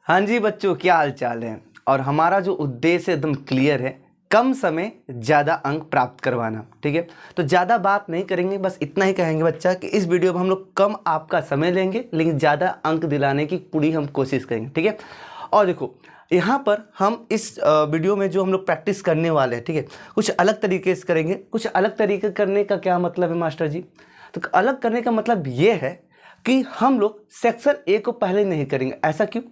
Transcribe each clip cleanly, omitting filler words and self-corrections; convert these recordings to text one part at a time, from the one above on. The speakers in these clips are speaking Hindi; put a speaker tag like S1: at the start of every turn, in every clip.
S1: हाँ जी बच्चों, क्या हाल चाल है। और हमारा जो उद्देश्य एकदम क्लियर है, कम समय ज़्यादा अंक प्राप्त करवाना। ठीक है, तो ज़्यादा बात नहीं करेंगे, बस इतना ही कहेंगे बच्चा कि इस वीडियो में हम लोग कम आपका समय लेंगे लेकिन ज़्यादा अंक दिलाने की पूरी हम कोशिश करेंगे। ठीक है, और देखो यहाँ पर हम इस वीडियो में जो हम लोग प्रैक्टिस करने वाले हैं, ठीक है, कुछ अलग तरीके से करेंगे। कुछ अलग तरीके करने का क्या मतलब है मास्टर जी? तो अलग करने का मतलब ये है कि हम लोग सेक्शन ए को पहले नहीं करेंगे। ऐसा क्यों?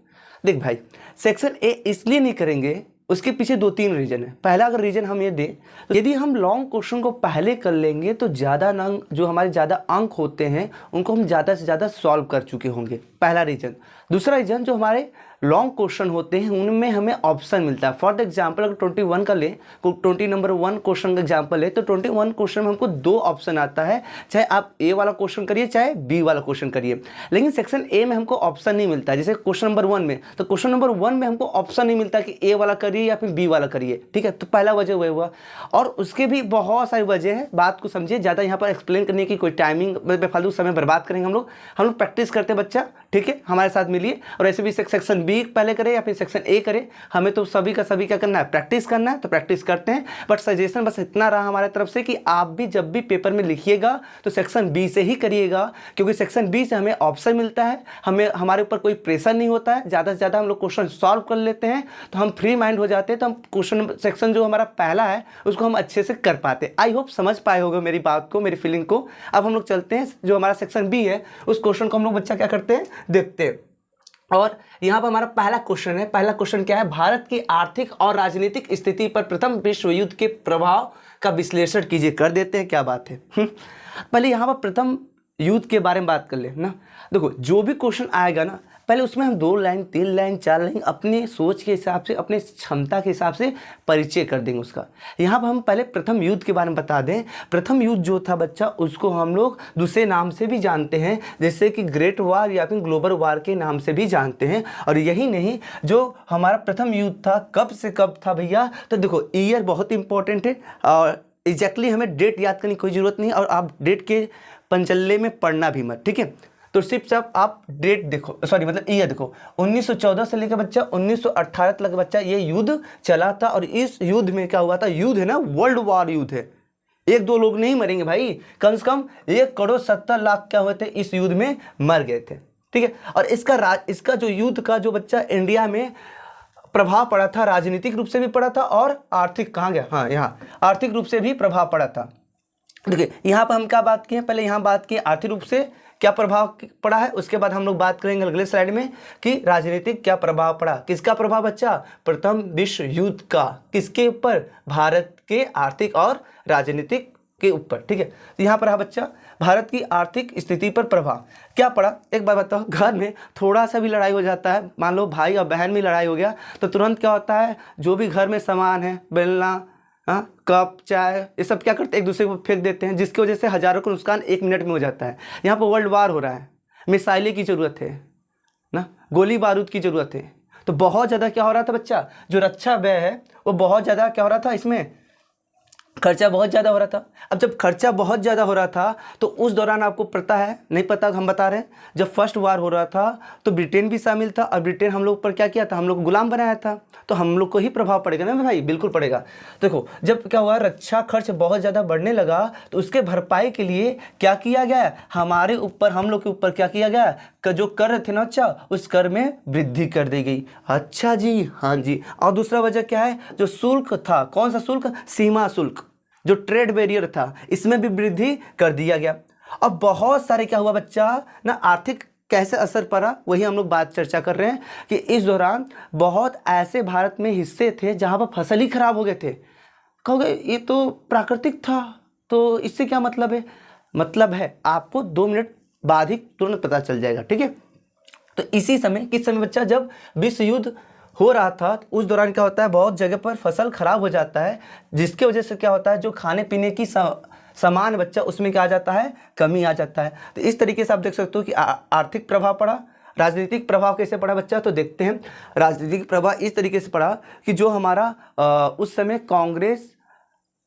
S1: देख भाई, सेक्शन ए इसलिए नहीं करेंगे, उसके पीछे दो तीन रीजन है। पहला अगर रीजन हम ये दें, तो यदि हम लॉन्ग क्वेश्चन को पहले कर लेंगे तो ज़्यादा अंक, जो हमारे ज़्यादा अंक होते हैं उनको हम ज़्यादा से ज़्यादा सॉल्व कर चुके होंगे। पहला रीजन। दूसरा रीजन, जो हमारे लॉन्ग क्वेश्चन होते हैं उनमें हमें ऑप्शन मिलता है। फॉर एग्जाम्पल अगर 21 का ले, 20 नंबर 1 क्वेश्चन का एग्जाम्पल ले, तो 21 क्वेश्चन में हमको दो ऑप्शन आता है, चाहे आप ए वाला क्वेश्चन करिए चाहे बी वाला क्वेश्चन करिए। लेकिन सेक्शन ए में हमको ऑप्शन नहीं मिलता। जैसे क्वेश्चन नंबर 1 में, तो क्वेश्चन नंबर 1 में हमको ऑप्शन नहीं मिलता कि ए वाला करिए या फिर बी वाला करिए। ठीक है, तो पहला वजह वह हुआ। और उसके भी बहुत सारी वजह है, बात को समझिए। ज़्यादा यहाँ पर एक्सप्लेन करने की कोई टाइमिंग बेफालतू समय बर्बाद करेंगे हम लोग प्रैक्टिस करते हैं बच्चा। ठीक है, हमारे साथ मिलिए। और ऐसे भी सेक्शन बी पहले करें या फिर सेक्शन ए करें, हमें तो सभी का सभी क्या करना है, प्रैक्टिस करना है। तो प्रैक्टिस करते हैं, बट सजेशन बस इतना रहा हमारे तरफ से कि आप भी जब भी पेपर में लिखिएगा तो सेक्शन बी से ही करिएगा, क्योंकि सेक्शन बी से हमें ऑप्शन मिलता है, हमें हमारे ऊपर कोई प्रेशर नहीं होता है। ज़्यादा से ज़्यादा हम लोग क्वेश्चन सॉल्व कर लेते हैं तो हम फ्री माइंड हो जाते हैं। तो हम क्वेश्चन सेक्शन जो हमारा पहला है उसको हम अच्छे से कर पाते हैं। आई होप समझ पाए होगा मेरी बात को, मेरी फीलिंग को। अब हम लोग चलते हैं, जो हमारा सेक्शन बी है उस क्वेश्चन को हम लोग बच्चा क्या करते हैं, देखते हैं। और यहाँ पर हमारा पहला क्वेश्चन है। पहला क्वेश्चन क्या है? भारत की आर्थिक और राजनीतिक स्थिति पर प्रथम विश्व युद्ध के प्रभाव का विश्लेषण कीजिए। कर देते हैं, क्या बात है। पहले यहाँ पर प्रथम युद्ध के बारे में बात कर ले ना। देखो, जो भी क्वेश्चन आएगा ना, पहले उसमें हम 2 लाइन 3 लाइन 4 लाइन अपने सोच के हिसाब से, अपने क्षमता के हिसाब से परिचय कर देंगे उसका। यहाँ पर हम पहले प्रथम युद्ध के बारे में बता दें। प्रथम युद्ध जो था बच्चा, उसको हम लोग दूसरे नाम से भी जानते हैं, जैसे कि ग्रेट वार या फिर ग्लोबल वार के नाम से भी जानते हैं। और यही नहीं, जो हमारा प्रथम युद्ध था कब से कब था भैया, तो देखो ईयर बहुत इंपॉर्टेंट है और एग्जैक्टली हमें डेट याद करने की कोई ज़रूरत नहीं, और आप डेट के पंचल्ले में पढ़ना भी मत। ठीक है, तो सिर्फ आप डेट देखो, सॉरी मतलब ईयर देखो। 1914 से लेकर बच्चा 1918 तक बच्चा ये युद्ध चला था। और इस युद्ध में क्या हुआ था, युद्ध है ना, वर्ल्ड वार युद्ध है। एक दो लोग नहीं मरेंगे भाई, कम से कम 1,70,00,000 क्या हुए थे इस युद्ध में, मर गए थे। ठीक है, और इसका जो युद्ध का जो बच्चा इंडिया में प्रभाव पड़ा था, राजनीतिक रूप से भी पड़ा था और आर्थिक, कहाँ गया, हाँ यहाँ आर्थिक रूप से भी प्रभाव पड़ा था। देखिए यहाँ पर हम क्या बात किए, पहले यहाँ बात की आर्थिक रूप से क्या प्रभाव पड़ा है, उसके बाद हम लोग बात करेंगे अगले स्लाइड में कि राजनीतिक क्या प्रभाव पड़ा। किसका प्रभाव बच्चा? प्रथम विश्व युद्ध का। किसके ऊपर? भारत के आर्थिक और राजनीतिक के ऊपर। ठीक है, तो यहाँ पर है बच्चा, भारत की आर्थिक स्थिति पर प्रभाव क्या पड़ा। एक बात बताओ, घर में थोड़ा सा भी लड़ाई हो जाता है, मान लो भाई और बहन में लड़ाई हो गया, तो तुरंत क्या होता है, जो भी घर में सामान है, बेलना, हाँ, कप, चाय, ये सब क्या करते हैं, एक दूसरे को फेंक देते हैं, जिसकी वजह से हजारों का नुकसान 1 मिनट में हो जाता है। यहाँ पर वर्ल्ड वार हो रहा है, मिसाइलें की ज़रूरत है ना, गोली बारूद की ज़रूरत है। तो बहुत ज़्यादा क्या हो रहा था बच्चा, जो रक्षा व्यय है वो बहुत ज़्यादा क्या हो रहा था, इसमें खर्चा बहुत ज़्यादा हो रहा था। अब जब खर्चा बहुत ज़्यादा हो रहा था तो उस दौरान आपको पता है, नहीं पता हम बता रहे हैं, जब फर्स्ट वार हो रहा था तो ब्रिटेन भी शामिल था। और ब्रिटेन हम लोग पर क्या किया था, हम लोग को गुलाम बनाया था। तो हम लोग को ही प्रभाव पड़ेगा ना भाई, बिल्कुल पड़ेगा। देखो जब क्या हुआ, रक्षा खर्च बहुत ज़्यादा बढ़ने लगा, तो उसके भरपाई के लिए क्या किया गया, हमारे ऊपर, हम लोग के ऊपर क्या किया गया, जो कर थे ना अच्छा, उस कर में वृद्धि कर दी गई। अच्छा जी, हाँ जी। और दूसरा वजह क्या है, जो शुल्क था, कौन सा शुल्क, सीमा शुल्क, जो ट्रेड बैरियर था, इसमें भी वृद्धि कर दिया गया। अब बहुत सारे क्या हुआ बच्चा ना, आर्थिक कैसे असर पड़ा, वही हम लोग बात चर्चा कर रहे हैं कि इस दौरान बहुत ऐसे भारत में हिस्से थे जहां पर फसल ही खराब हो गए थे। कहोगे ये तो प्राकृतिक था, तो इससे क्या मतलब है? मतलब है आपको 2 मिनट बाद ही तुरंत पता चल जाएगा। ठीक है, तो इसी समय, किस समय बच्चा, जब विश्व युद्ध हो रहा था, तो उस दौरान क्या होता है, बहुत जगह पर फसल खराब हो जाता है, जिसके वजह से क्या होता है, जो खाने पीने की सामान बच्चा, उसमें क्या आ जाता है, कमी आ जाता है। तो इस तरीके से आप देख सकते हो कि आर्थिक प्रभाव पड़ा। राजनीतिक प्रभाव कैसे पड़ा बच्चा, तो देखते हैं। राजनीतिक प्रभाव इस तरीके से पड़ा कि जो हमारा उस समय कांग्रेस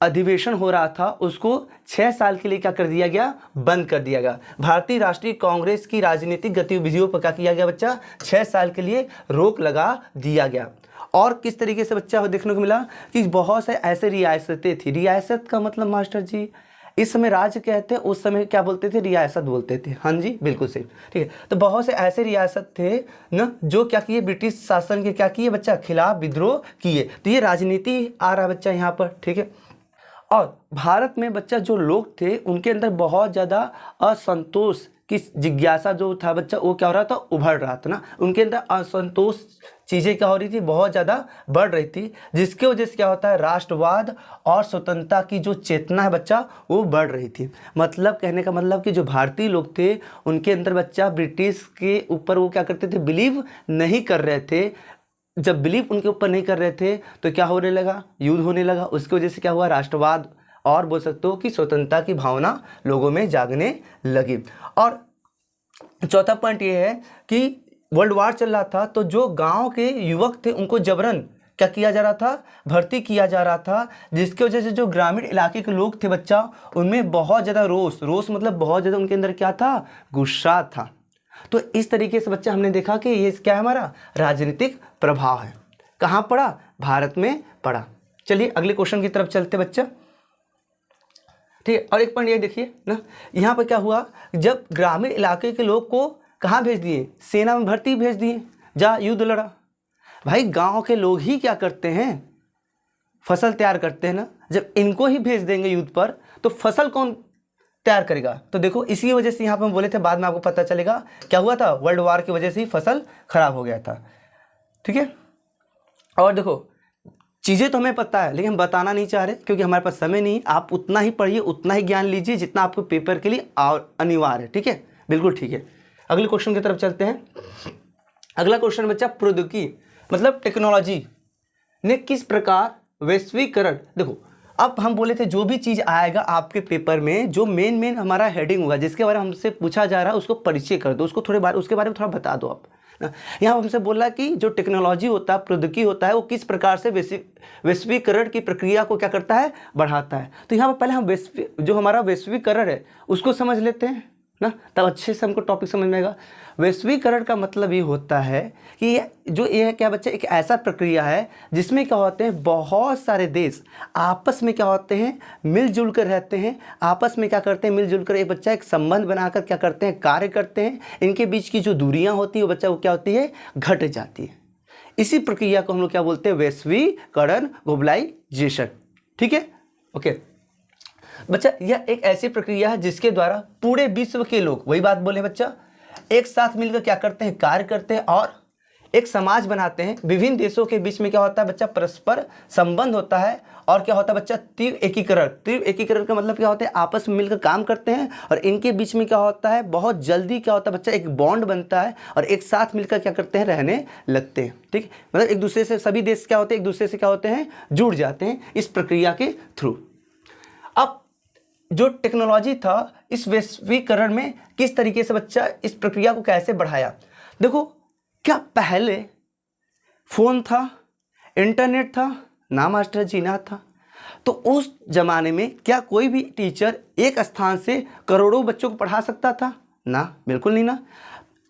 S1: अधिवेशन हो रहा था उसको 6 साल के लिए क्या कर दिया गया, बंद कर दिया गया। भारतीय राष्ट्रीय कांग्रेस की राजनीतिक गतिविधियों पर क्या किया गया बच्चा, 6 साल के लिए रोक लगा दिया गया। और किस तरीके से बच्चा देखने को मिला कि बहुत से ऐसे रियासतें थी, रियासत का मतलब मास्टर जी इस समय राज्य कहते हैं, उस समय क्या बोलते थे, रियासत बोलते थे। हाँ जी बिल्कुल सही, ठीक है। तो बहुत से ऐसे रियासत थे ना जो क्या किए, ब्रिटिश शासन के क्या किए बच्चा, खिलाफ विद्रोह किए। तो ये राजनीति आ रहा है बच्चा यहाँ पर, ठीक है। और भारत में बच्चा जो लोग थे उनके अंदर बहुत ज़्यादा असंतोष की जिज्ञासा जो था बच्चा, वो क्या हो रहा था, उभर रहा था ना। उनके अंदर असंतोष चीज़ें क्या हो रही थी, बहुत ज़्यादा बढ़ रही थी, जिसके वजह से क्या होता है, राष्ट्रवाद और स्वतंत्रता की जो चेतना है बच्चा वो बढ़ रही थी। मतलब कहने का मतलब कि जो भारतीय लोग थे उनके अंदर बच्चा ब्रिटिश के ऊपर वो क्या करते थे, बिलीव नहीं कर रहे थे। जब बिलीव उनके ऊपर नहीं कर रहे थे तो क्या होने लगा, युद्ध होने लगा। उसकी वजह से क्या हुआ, राष्ट्रवाद और बोल सकते हो कि स्वतंत्रता की भावना लोगों में जागने लगी। और चौथा पॉइंट ये है कि वर्ल्ड वार चल रहा था तो जो गांव के युवक थे उनको जबरन क्या किया जा रहा था, भर्ती किया जा रहा था, जिसकी वजह से जो ग्रामीण इलाके के लोग थे बच्चा उनमें बहुत ज़्यादा रोष मतलब बहुत ज़्यादा उनके अंदर क्या था, गुस्सा था। तो इस तरीके से बच्चा हमने देखा कि ये क्या है, हमारा राजनीतिक प्रभाव है। कहाँ पड़ा, भारत में पड़ा। चलिए अगले क्वेश्चन की तरफ चलते बच्चा, ठीक है। और एक पॉइंट ये देखिए ना, यहाँ पर क्या हुआ, जब ग्रामीण इलाके के लोग को कहाँ भेज दिए, सेना में भर्ती भेज दिए, जा युद्ध लड़ा। भाई गांव के लोग ही क्या करते हैं, फसल तैयार करते हैं ना। जब इनको ही भेज देंगे युद्ध पर तो फसल कौन तैयार करेगा। तो देखो इसी वजह से यहाँ पर हम बोले थे, बाद में आपको पता चलेगा क्या हुआ था, वर्ल्ड वार की वजह से ही फसल खराब हो गया था, ठीक है। और देखो चीज़ें तो हमें पता है लेकिन हम बताना नहीं चाह रहे क्योंकि हमारे पास समय नहीं। आप उतना ही पढ़िए, उतना ही ज्ञान लीजिए जितना आपको पेपर के लिए अनिवार्य है, ठीक है, बिल्कुल ठीक है। अगले क्वेश्चन की तरफ चलते हैं। अगला क्वेश्चन बच्चा, प्रौद्योगिकी मतलब टेक्नोलॉजी ने किस प्रकार वैश्वीकरण, देखो अब हम बोले थे जो भी चीज़ आएगा आपके पेपर में, जो मेन हमारा हेडिंग होगा जिसके बारे में हमसे पूछा जा रहा है उसको परिचय कर दो, उसको उसके बारे में थोड़ा बता दो आप। यहाँ हमसे बोला कि जो टेक्नोलॉजी होता है, प्रौद्योगिकी होता है, वो किस प्रकार से वैश्वीकरण की प्रक्रिया को क्या करता है, बढ़ाता है। तो यहाँ पर पहले हम जो हमारा वैश्वीकरण है उसको समझ लेते हैं ना, तब अच्छे से हमको टॉपिक समझ में आएगा। वैश्वीकरण का मतलब ये होता है कि ये है क्या बच्चे, एक ऐसा प्रक्रिया है जिसमें क्या होते हैं, बहुत सारे देश आपस में क्या होते हैं, मिलजुल कर रहते हैं, आपस में क्या करते हैं, मिलजुल कर एक बच्चा एक संबंध बनाकर क्या करते हैं, कार्य करते हैं। इनके बीच की जो दूरियां होती है वो बच्चा वो क्या होती है, घट जाती है। इसी प्रक्रिया को हम लोग क्या बोलते हैं, वैश्वीकरण, ग्लोबलाइजेशन, ठीक है, ओके बच्चा। यह एक ऐसी प्रक्रिया है जिसके द्वारा पूरे विश्व के लोग, वही बात बोले बच्चा, एक साथ मिलकर क्या करते हैं, कार्य करते हैं और एक समाज बनाते हैं। विभिन्न देशों के बीच में क्या होता है बच्चा, परस्पर संबंध होता है। और क्या होता है बच्चा, तीव्र एकीकरण। तीव्र एकीकरण का मतलब क्या होता है, आपस में मिलकर काम करते हैं और इनके बीच में क्या होता है, बहुत जल्दी क्या होता है बच्चा, एक बॉन्ड बनता है और एक साथ मिलकर क्या करते हैं, रहने लगते हैं, ठीक। मतलब एक दूसरे से, सभी देश क्या होते हैं, एक दूसरे से क्या होते हैं, जुड़ जाते हैं इस प्रक्रिया के थ्रू। अब जो टेक्नोलॉजी था इस वैश्वीकरण में किस तरीके से बच्चा इस प्रक्रिया को कैसे बढ़ाया। देखो क्या पहले फोन था, इंटरनेट था ना मास्टर जी, ना था। तो उस जमाने में क्या कोई भी टीचर एक स्थान से करोड़ों बच्चों को पढ़ा सकता था, ना, बिल्कुल नहीं ना।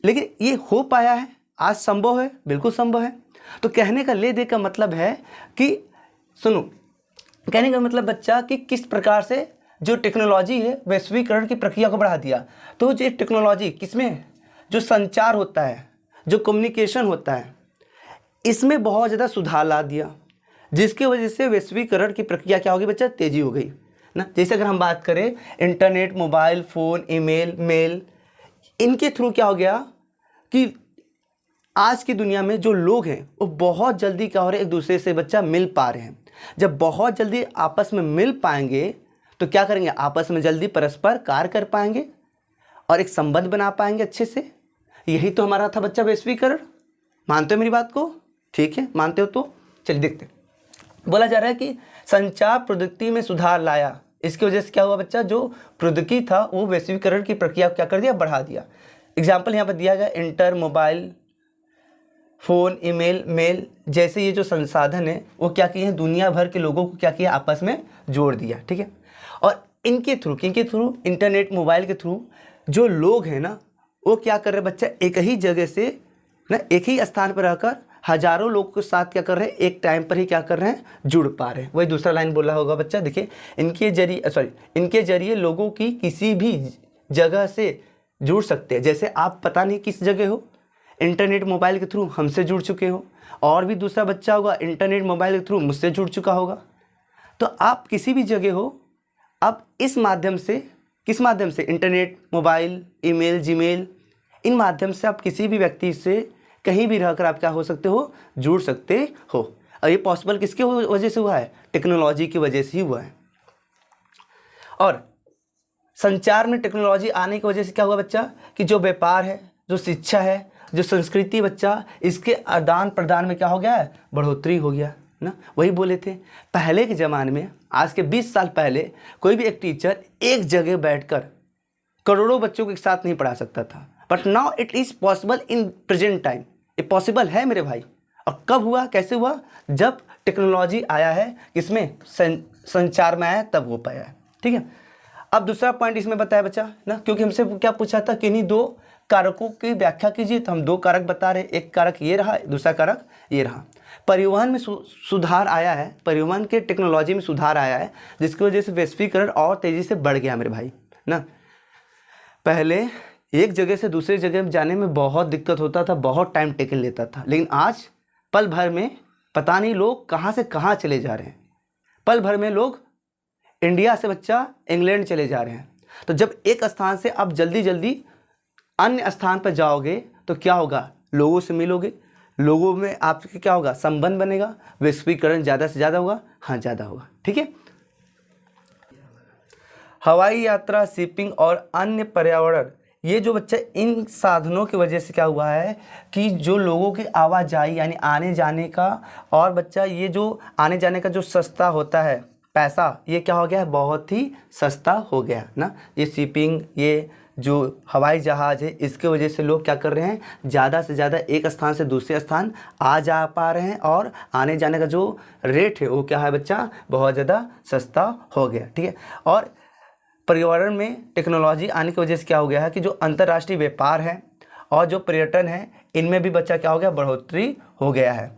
S1: लेकिन ये हो पाया है, आज संभव है, बिल्कुल संभव है। तो कहने का ले दे का मतलब है कि सुनो, कहने का मतलब बच्चा कि किस प्रकार से जो टेक्नोलॉजी है वैश्वीकरण की प्रक्रिया को बढ़ा दिया। तो जो टेक्नोलॉजी किसमें, जो संचार होता है, जो कम्युनिकेशन होता है, इसमें बहुत ज़्यादा सुधार ला दिया, जिसकी वजह से वैश्वीकरण की प्रक्रिया क्या होगी बच्चा, तेजी हो गई ना। जैसे अगर हम बात करें internet, mobile phone, email, mail, इनके थ्रू क्या हो गया कि आज की दुनिया में जो लोग हैं वो बहुत जल्दी क्या हो रहे हैं, एक दूसरे से बच्चा मिल पा रहे हैं। जब बहुत जल्दी आपस में मिल पाएंगे तो क्या करेंगे, आपस में जल्दी परस्पर कार्य कर पाएंगे और एक संबंध बना पाएंगे अच्छे से। यही तो हमारा था बच्चा वैश्वीकरण। मानते हो मेरी बात को, ठीक है, मानते हो तो चलिए देखते। बोला जा रहा है कि संचार प्रौद्योगिकी में सुधार लाया। इसकी वजह से क्या हुआ बच्चा, जो प्रौद्योगिकी था वो वैश्वीकरण की प्रक्रिया को क्या कर दिया, बढ़ा दिया। एग्जाम्पल यहाँ पर दिया गया, inter, mobile, phone, email, mail जैसे ये जो संसाधन है वो क्या किए हैं, दुनिया भर के लोगों को क्या किया, आपस में जोड़ दिया। ठीक है, और इनके थ्रू इंटरनेट, मोबाइल के थ्रू जो लोग हैं ना वो क्या कर रहे हैं बच्चा, एक ही जगह से ना, एक ही स्थान पर रहकर हजारों लोग के साथ क्या कर रहे हैं, एक टाइम पर ही क्या कर रहे हैं, जुड़ पा रहे हैं। वही दूसरा लाइन बोला होगा बच्चा, देखिए, इनके जरिए लोगों की किसी भी जगह से जुड़ सकते हैं। जैसे आप पता नहीं किस जगह हो, इंटरनेट मोबाइल के थ्रू हमसे जुड़ चुके हो, और भी दूसरा बच्चा होगा इंटरनेट मोबाइल के थ्रू मुझसे जुड़ चुका होगा। तो आप किसी भी जगह हो, अब इस माध्यम से, किस माध्यम से, इंटरनेट, मोबाइल, ईमेल, जीमेल, इन माध्यम से आप किसी भी व्यक्ति से कहीं भी रहकर आप क्या हो सकते हो, जुड़ सकते हो। और ये पॉसिबल किसके वजह से हुआ है, टेक्नोलॉजी की वजह से ही हुआ है। और संचार में टेक्नोलॉजी आने की वजह से क्या हुआ बच्चा, कि जो व्यापार है, जो शिक्षा है, जो संस्कृति बच्चा, इसके आदान प्रदान में क्या हो गया है, बढ़ोतरी हो गया ना। वही बोले थे पहले के ज़माने में, आज के 20 साल पहले कोई भी एक टीचर एक जगह बैठकर करोड़ों बच्चों को एक साथ नहीं पढ़ा सकता था, but now it is possible in present time. ये पॉसिबल है मेरे भाई। और कब हुआ, कैसे हुआ, जब टेक्नोलॉजी आया है, किसमें, संचार में आया, तब हो पाया है। ठीक है, अब दूसरा पॉइंट इसमें बताया बच्चा ना, क्योंकि हमसे क्या पूछा था, किन्हीं दो कारकों की व्याख्या कीजिए, तो हम दो कारक बता रहे, एक कारक ये रहा, दूसरा कारक ये रहा। परिवहन में सुधार आया है, परिवहन के टेक्नोलॉजी में सुधार आया है, जिसकी वजह से वैश्वीकरण और तेज़ी से बढ़ गया मेरे भाई ना। पहले एक जगह से दूसरी जगह में जाने में बहुत दिक्कत होता था, बहुत टाइम टेकन लेता था, लेकिन आज पल भर में पता नहीं लोग कहाँ से कहाँ चले जा रहे हैं। पल भर में लोग इंडिया से बच्चा इंग्लैंड चले जा रहे हैं। तो जब एक स्थान से आप जल्दी जल्दी अन्य स्थान पर जाओगे तो क्या होगा, लोगों से मिलोगे, लोगों में आपके क्या होगा, संबंध बनेगा, वैश्वीकरण ज़्यादा से ज़्यादा होगा, हाँ ज़्यादा होगा। ठीक है, हवाई यात्रा, शिपिंग और अन्य पर्यावरण, ये जो बच्चा, इन साधनों की वजह से क्या हुआ है कि जो लोगों की आवाजाही यानी आने जाने का, और बच्चा ये जो आने जाने का जो सस्ता होता है पैसा, ये क्या हो गया है, बहुत ही सस्ता हो गया ना। ये शिपिंग, ये जो हवाई जहाज़ है, इसके वजह से लोग क्या कर रहे हैं, ज़्यादा से ज़्यादा एक स्थान से दूसरे स्थान आ जा पा रहे हैं, और आने जाने का जो रेट है वो क्या है बच्चा, बहुत ज़्यादा सस्ता हो गया। ठीक है, और पर्यावरण में टेक्नोलॉजी आने की वजह से क्या हो गया है कि जो अंतर्राष्ट्रीय व्यापार है और जो पर्यटन है, इनमें भी बच्चा क्या हो गया, बढ़ोतरी हो गया है।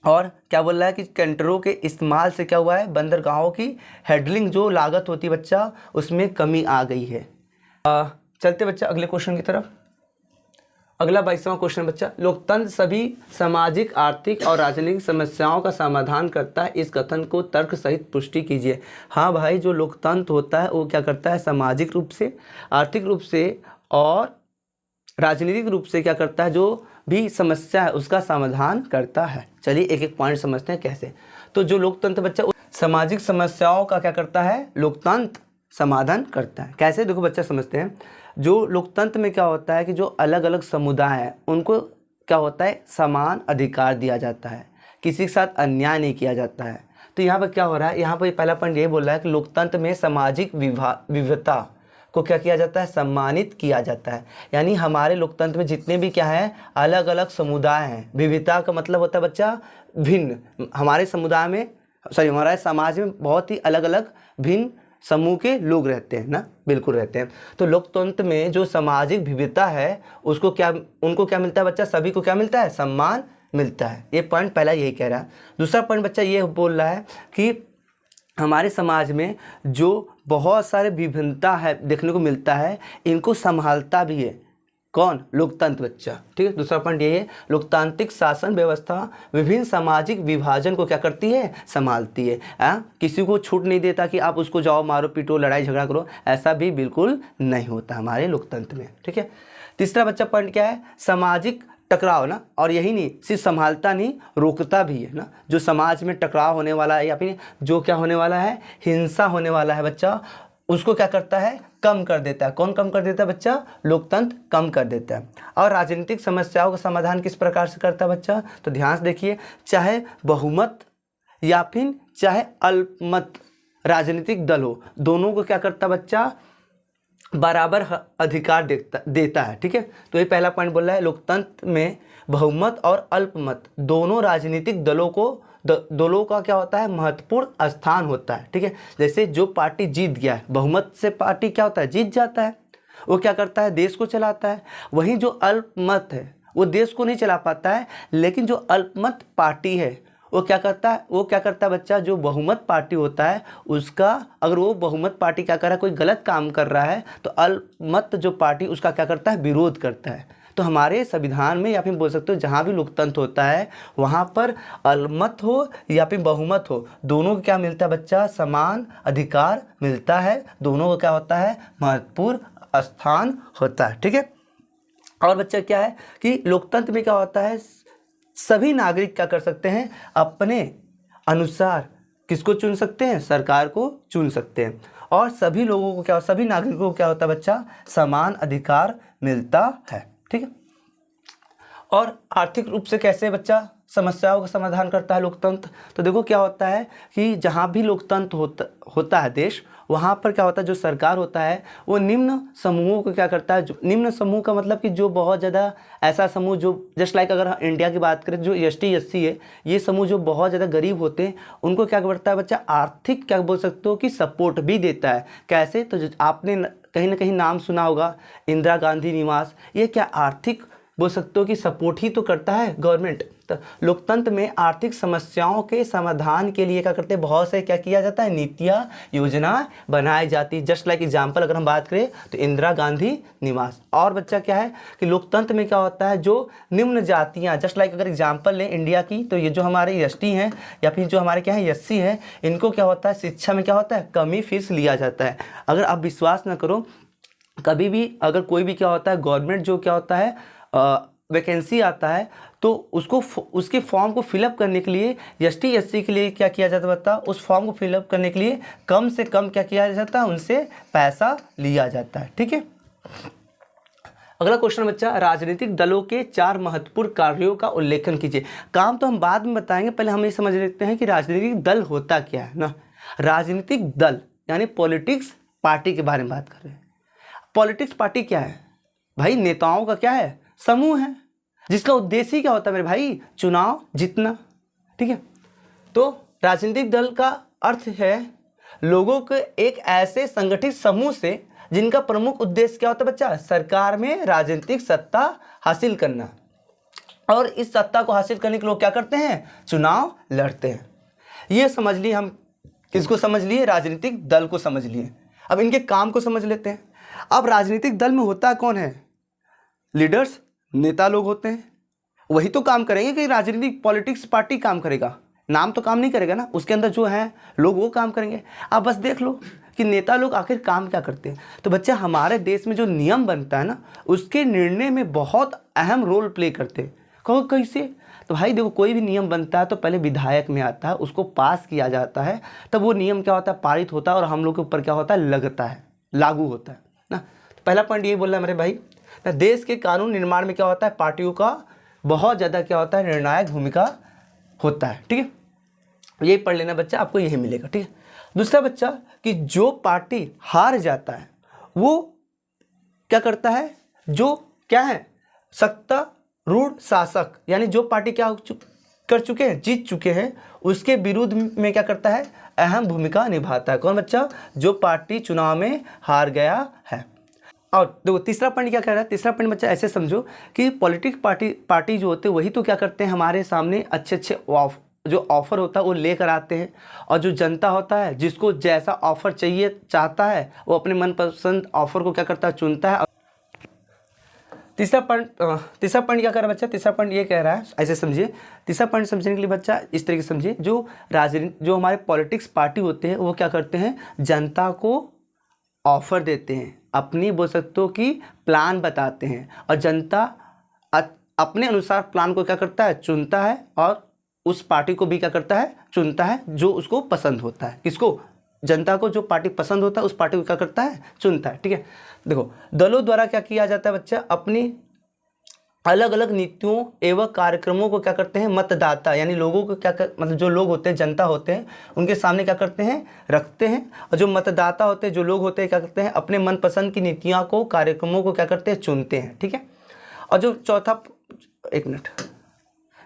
S1: और क्या बोल रहा है कि कंटेनरों के इस्तेमाल से क्या हुआ है, बंदरगाहों की हैंडलिंग जो लागत होती है बच्चा, उसमें कमी आ गई है। चलते बच्चा अगले क्वेश्चन की तरफ। अगला 22वां क्वेश्चन बच्चा, लोकतंत्र सभी सामाजिक, आर्थिक और राजनीतिक समस्याओं का समाधान करता है, इस कथन को तर्क सहित पुष्टि कीजिए। हाँ भाई, जो लोकतंत्र होता है वो क्या करता है, सामाजिक रूप से, आर्थिक रूप से और राजनीतिक रूप से क्या करता है, जो भी समस्या है उसका समाधान करता है। चलिए एक एक पॉइंट समझते हैं कैसे। तो जो लोकतंत्र बच्चा सामाजिक समस्याओं का क्या करता है, लोकतंत्र समाधान करता है। कैसे, देखो बच्चा समझते हैं। जो लोकतंत्र में क्या होता है कि जो अलग अलग समुदाय हैं उनको क्या होता है, समान अधिकार दिया जाता है, किसी के साथ अन्याय नहीं किया जाता है। तो यहाँ पर क्या हो रहा है, यहाँ पर पहला पॉइंट ये बोल रहा है कि लोकतंत्र में सामाजिक विविधता को क्या किया जाता है, सम्मानित किया जाता है। यानी हमारे लोकतंत्र में जितने भी क्या है, अलग अलग समुदाय हैं। विविधता का मतलब होता है बच्चा भिन्न। हमारे समुदाय में, हमारे समाज में बहुत ही अलग अलग भिन्न समूह के लोग रहते हैं ना, बिल्कुल रहते हैं। तो लोकतंत्र में जो सामाजिक विविधता है उसको क्या, उनको क्या मिलता है बच्चा, सभी को क्या मिलता है, सम्मान मिलता है। ये पॉइंट पहला यही कह रहा है। दूसरा पॉइंट बच्चा ये बोल रहा है कि हमारे समाज में जो बहुत सारे विभिन्नता है देखने को मिलता है, इनको संभालता भी है कौन, लोकतंत्र बच्चा। ठीक है, दूसरा पॉइंट ये है, लोकतांत्रिक शासन व्यवस्था विभिन्न सामाजिक विभाजन को क्या करती है, संभालती है। किसी को छूट नहीं देता कि आप उसको जाओ मारो पीटो लड़ाई झगड़ा करो, ऐसा भी बिल्कुल नहीं होता हमारे लोकतंत्र में। ठीक है, तीसरा बच्चा पॉइंट क्या है, सामाजिक टकराव ना, और यही नहीं, सिर्फ संभालता नहीं, रोकता भी है ना। जो समाज में टकराव होने वाला है या फिर जो क्या होने वाला है, हिंसा होने वाला है बच्चा, उसको क्या करता है, कम कर देता है। कौन कम कर देता है बच्चा, लोकतंत्र कम कर देता है। और राजनीतिक समस्याओं का समाधान किस प्रकार से करता है बच्चा, तो ध्यान से देखिए, चाहे बहुमत या फिर चाहे अल्पमत राजनीतिक दल हो, दोनों को क्या करता है बच्चा, बराबर अधिकार देता है। ठीक है, तो ये पहला पॉइंट बोल रहा है लोकतंत्र में बहुमत और अल्पमत दोनों राजनीतिक दलों का क्या होता है, महत्वपूर्ण स्थान होता है। ठीक है, जैसे जो पार्टी जीत गया है, बहुमत से पार्टी क्या होता है, जीत जाता है, वो क्या करता है, देश को चलाता है। वहीं जो अल्पमत है वो देश को नहीं चला पाता है, लेकिन जो अल्पमत पार्टी है वो क्या करता है बच्चा, जो बहुमत पार्टी होता है उसका, अगर वो बहुमत पार्टी क्या कर रहा है, कोई गलत काम कर रहा है, तो अल्पमत जो पार्टी उसका क्या करता है, विरोध करता है। तो हमारे संविधान में या फिर बोल सकते हो जहाँ भी लोकतंत्र होता है वहाँ पर अल्पमत हो या फिर बहुमत हो, दोनों को क्या मिलता है बच्चा, समान अधिकार मिलता है, दोनों को क्या होता है, महत्वपूर्ण स्थान होता है। ठीक है, और बच्चा क्या है कि लोकतंत्र में क्या होता है, सभी नागरिक क्या कर सकते हैं, अपने अनुसार किसको चुन सकते हैं, सरकार को चुन सकते हैं, और सभी लोगों को क्या, सभी नागरिकों को क्या होता है बच्चा, समान अधिकार मिलता है। ठीक है, और आर्थिक रूप से कैसे बच्चा समस्याओं का समाधान करता है लोकतंत्र, तो देखो क्या होता है कि जहाँ भी लोकतंत्र होता है देश, वहाँ पर क्या होता है, जो सरकार होता है वो निम्न समूहों को क्या करता है, निम्न समूह का मतलब कि जो बहुत ज़्यादा ऐसा समूह जो जस्ट लाइक अगर इंडिया की बात करें, जो ST SC है, ये समूह जो बहुत ज़्यादा गरीब होते हैं उनको क्या करता है बच्चा, आर्थिक क्या बोल सकते हो कि सपोर्ट भी देता है। कैसे, तो आपने कहीं ना कहीं नाम सुना होगा इंदिरा गांधी निवास, ये क्या आर्थिक बोल सकते हो कि सपोर्ट ही तो करता है गवर्नमेंट। तो लोकतंत्र में आर्थिक समस्याओं के समाधान के लिए क्या करते हैं, बहुत से क्या किया जाता है, नीतियाँ योजना बनाई जाती है। जस्ट लाइक एग्जाम्पल अगर हम बात करें तो इंदिरा गांधी निवास। और बच्चा क्या है कि लोकतंत्र में क्या होता है, जो निम्न जातियाँ, जस्ट लाइक अगर एग्जाम्पल लें इंडिया की, तो ये जो हमारे ST हैं या फिर जो हमारे क्या है SC हैं, इनको क्या होता है, शिक्षा में क्या होता है, कमी फीस लिया जाता है। अगर आप विश्वास न करो, कभी भी अगर कोई भी क्या होता है, गवर्नमेंट जो क्या होता है वैकेंसी आता है, तो उसके फॉर्म को फिलअप करने के लिए ST SC के लिए क्या किया जाता है बता, उस फॉर्म को फिलअप करने के लिए कम से कम क्या किया जाता है, उनसे पैसा लिया जाता है। ठीक है, अगला क्वेश्चन बच्चा, राजनीतिक दलों के 4 महत्वपूर्ण कार्यों का उल्लेखन कीजिए। काम तो हम बाद में बताएंगे, पहले हम ये समझ लेते हैं कि राजनीतिक दल होता क्या है ना। राजनीतिक दल यानी पॉलिटिक्स पार्टी के बारे में बात कर रहे हैं। पॉलिटिक्स पार्टी क्या है भाई, नेताओं का क्या है, समूह है, जिसका उद्देश्य ही क्या होता है मेरे भाई, चुनाव जीतना। ठीक है, तो राजनीतिक दल का अर्थ है लोगों के एक ऐसे संगठित समूह से जिनका प्रमुख उद्देश्य क्या होता है बच्चा, सरकार में राजनीतिक सत्ता हासिल करना, और इस सत्ता को हासिल करने के लोग क्या करते हैं, चुनाव लड़ते हैं। ये समझ लिए, हम किसको समझ लिए, राजनीतिक दल को समझ लिए। अब इनके काम को समझ लेते हैं। अब राजनीतिक दल में होता कौन है, लीडर्स, नेता लोग होते हैं, वही तो काम करेंगे कि राजनीतिक पॉलिटिक्स पार्टी काम करेगा, नाम तो काम नहीं करेगा ना, उसके अंदर जो है लोग वो काम करेंगे। आप बस देख लो कि नेता लोग आखिर काम क्या करते हैं। तो बच्चा हमारे देश में जो नियम बनता है ना, उसके निर्णय में बहुत अहम रोल प्ले करते हैं। कहो कैसे, तो भाई देखो कोई भी नियम बनता है तो पहले विधायक में आता है, उसको पास किया जाता है, तब वो नियम क्या होता है, पारित होता है, और हम लोग के ऊपर क्या होता है, लगता है, लागू होता है ना। तो पहला पॉइंट ये बोल रहा है मेरे भाई, देश के कानून निर्माण में क्या होता है, पार्टियों का बहुत ज़्यादा क्या होता है, निर्णायक भूमिका होता है। ठीक है, यही पढ़ लेना बच्चा, आपको यही मिलेगा। ठीक है, दूसरा बच्चा कि जो पार्टी हार जाता है वो क्या करता है, जो क्या है, सत्तारूढ़ शासक, यानी जो पार्टी क्या कर चुके हैं, जीत चुके हैं, उसके विरुद्ध में क्या करता है, अहम भूमिका निभाता है। कौन बच्चा, जो पार्टी चुनाव में हार गया है। और देखो तीसरा पॉइंट क्या कह रहा है, तीसरा पॉइंट बच्चा ऐसे समझो कि पॉलिटिक्स पार्टी जो होते हैं वही तो क्या करते हैं, हमारे सामने अच्छे जो ऑफ़र होता है वो लेकर आते हैं, और जो जनता होता है जिसको जैसा ऑफ़र चाहिए चाहता है वो अपने मनपसंद ऑफ़र को क्या करता है, चुनता है। तीसरा पॉइंट क्या कर रहा है बच्चा, तीसरा पॉइंट ये कह रहा है, ऐसे समझिए, तीसरा पॉइंट समझने के लिए बच्चा इस तरीके से समझिए, जो हमारे पॉलिटिक्स पार्टी होते हैं वो क्या करते हैं, जनता को ऑफ़र देते हैं, अपनी बोल सकते हो कि प्लान बताते हैं, और जनता अपने अनुसार प्लान को क्या करता है, चुनता है, और उस पार्टी को भी क्या करता है, चुनता है जो उसको पसंद होता है। किसको, जनता को जो पार्टी पसंद होता है उस पार्टी को क्या करता है, चुनता है। ठीक है, देखो दलों द्वारा क्या किया जाता है बच्चा, अपनी अलग अलग नीतियों एवं कार्यक्रमों को क्या करते हैं, मतदाता यानी लोगों को मतलब जो लोग होते हैं, जनता होते हैं, उनके सामने क्या करते हैं, रखते हैं। और जो मतदाता होते हैं, जो लोग होते हैं, क्या करते हैं, अपने मनपसंद की नीतियों को, कार्यक्रमों को क्या करते हैं, चुनते हैं। ठीक है। और जो चौथा, एक मिनट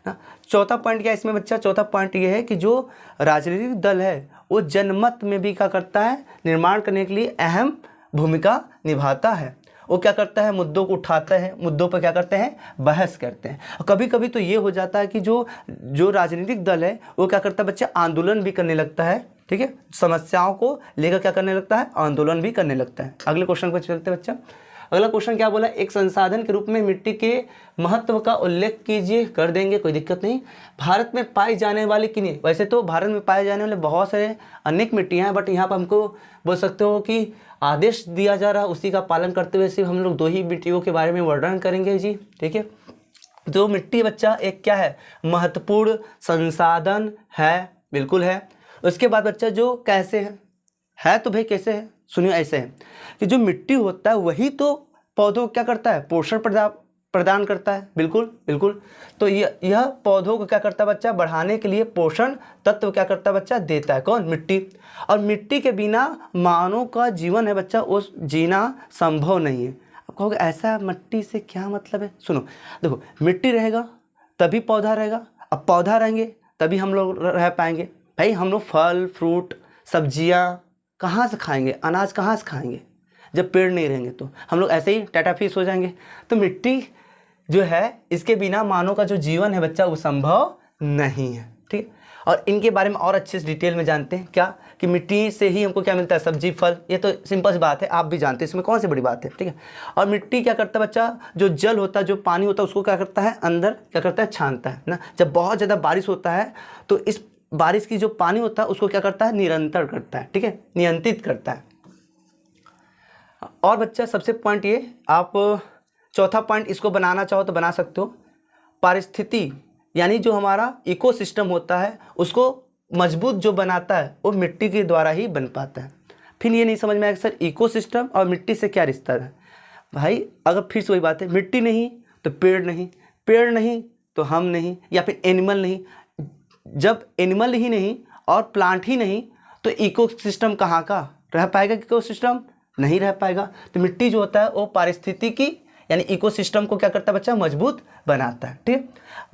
S1: ना, चौथा पॉइंट क्या है इसमें बच्चा, चौथा पॉइंट ये है कि जो राजनीतिक दल है वो जनमत में भी क्या करता है, निर्माण करने के लिए अहम भूमिका निभाता है। वो क्या करता है, मुद्दों को उठाता है, मुद्दों पर क्या करते हैं, बहस करते हैं। और कभी कभी तो ये हो जाता है कि जो राजनीतिक दल है वो क्या करता है बच्चा, आंदोलन भी करने लगता है। ठीक है, समस्याओं को लेकर क्या करने लगता है, आंदोलन भी करने लगता है। अगले क्वेश्चन पर चलते हैं बच्चा। अगला क्वेश्चन क्या बोला, एक संसाधन के रूप में मिट्टी के महत्व का उल्लेख कीजिए। कर देंगे, कोई दिक्कत नहीं। भारत में पाई जाने वाली किन्हीं, वैसे तो भारत में पाए जाने वाले बहुत सारे अनेक मिट्टियाँ हैं, बट यहाँ पर हमको बोल सकते हो कि आदेश दिया जा रहा है, उसी का पालन करते हुए सिर्फ हम लोग 2 ही मिट्टियों के बारे में वर्णन करेंगे जी। ठीक है, जो मिट्टी बच्चा एक क्या है, महत्वपूर्ण संसाधन है, बिल्कुल है। उसके बाद बच्चा जो कैसे है तो भाई कैसे है, सुनिए ऐसे है कि जो मिट्टी होता है वही तो पौधों को क्या करता है, पोषण प्रदान करता है। बिल्कुल बिल्कुल। तो यह पौधों को क्या करता है बच्चा, बढ़ाने के लिए पोषण तत्व क्या करता है बच्चा, देता है। कौन, मिट्टी। और मिट्टी के बिना मानव का जीवन है बच्चा, वो जीना संभव नहीं है। अब कहोगे ऐसा मिट्टी से क्या मतलब है, सुनो देखो, मिट्टी रहेगा तभी पौधा रहेगा, अब पौधा रहेंगे तभी हम लोग रह पाएंगे। भाई हम लोग फल फ्रूट सब्जियाँ कहाँ से खाएंगे, अनाज कहाँ से खाएंगे, जब पेड़ नहीं रहेंगे तो हम लोग ऐसे ही टाटा फीस हो जाएंगे। तो मिट्टी जो है इसके बिना मानव का जो जीवन है बच्चा वो संभव नहीं है। ठीक है, और इनके बारे में और अच्छे से डिटेल में जानते हैं क्या, कि मिट्टी से ही हमको क्या मिलता है, सब्जी फल। ये तो सिंपल सी बात है, आप भी जानते हैं, इसमें कौन सी बड़ी बात है। ठीक है, और मिट्टी क्या करता है बच्चा, जो जल होता है, जो पानी होता है, उसको क्या करता है, अंदर क्या करता है, छानता है ना। जब बहुत ज़्यादा बारिश होता है तो इस बारिश की जो पानी होता है उसको क्या करता है, निरंतर करता है। ठीक है, नियंत्रित करता है। और बच्चा सबसे पॉइंट ये, आप चौथा पॉइंट इसको बनाना चाहो तो बना सकते हो। पारिस्थिति यानी जो हमारा इकोसिस्टम होता है उसको मजबूत जो बनाता है वो मिट्टी के द्वारा ही बन पाता है। फिर ये नहीं समझ में आएगा सर इकोसिस्टम और मिट्टी से क्या रिश्ता है। भाई अगर फिर से वही बात है, मिट्टी नहीं तो पेड़ नहीं, पेड़ नहीं तो हम नहीं, या फिर एनिमल नहीं। जब एनिमल ही नहीं और प्लांट ही नहीं तो इकोसिस्टम कहाँ का रह पाएगा, इकोसिस्टम नहीं रह पाएगा। तो मिट्टी जो होता है वो पारिस्थितिकी यानी इकोसिस्टम को क्या करता है बच्चा, मजबूत बनाता है। ठीक है,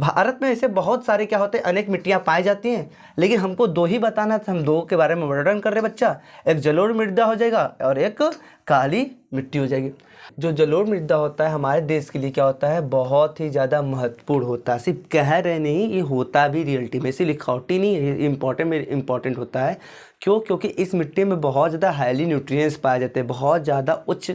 S1: भारत में ऐसे बहुत सारे क्या होते हैं, अनेक मिट्टियाँ पाई जाती हैं, लेकिन हमको 2 ही बताना था, हम 2 के बारे में वर्णन कर रहे बच्चा। एक जलोढ़ मृदा हो जाएगा और एक काली मिट्टी हो जाएगी। जो जलोढ़ मृदा होता है हमारे देश के लिए क्या होता है, बहुत ही ज़्यादा महत्वपूर्ण होता है। सिर्फ कह रहे नहीं, ये होता भी रियलिटी में, सिर्फ लिखावटी नहीं, ये इम्पॉर्टेंट होता है। क्यों, क्योंकि इस मिट्टी में बहुत ज़्यादा हाईली न्यूट्रिएंट्स पाए जाते हैं, बहुत ज़्यादा उच्च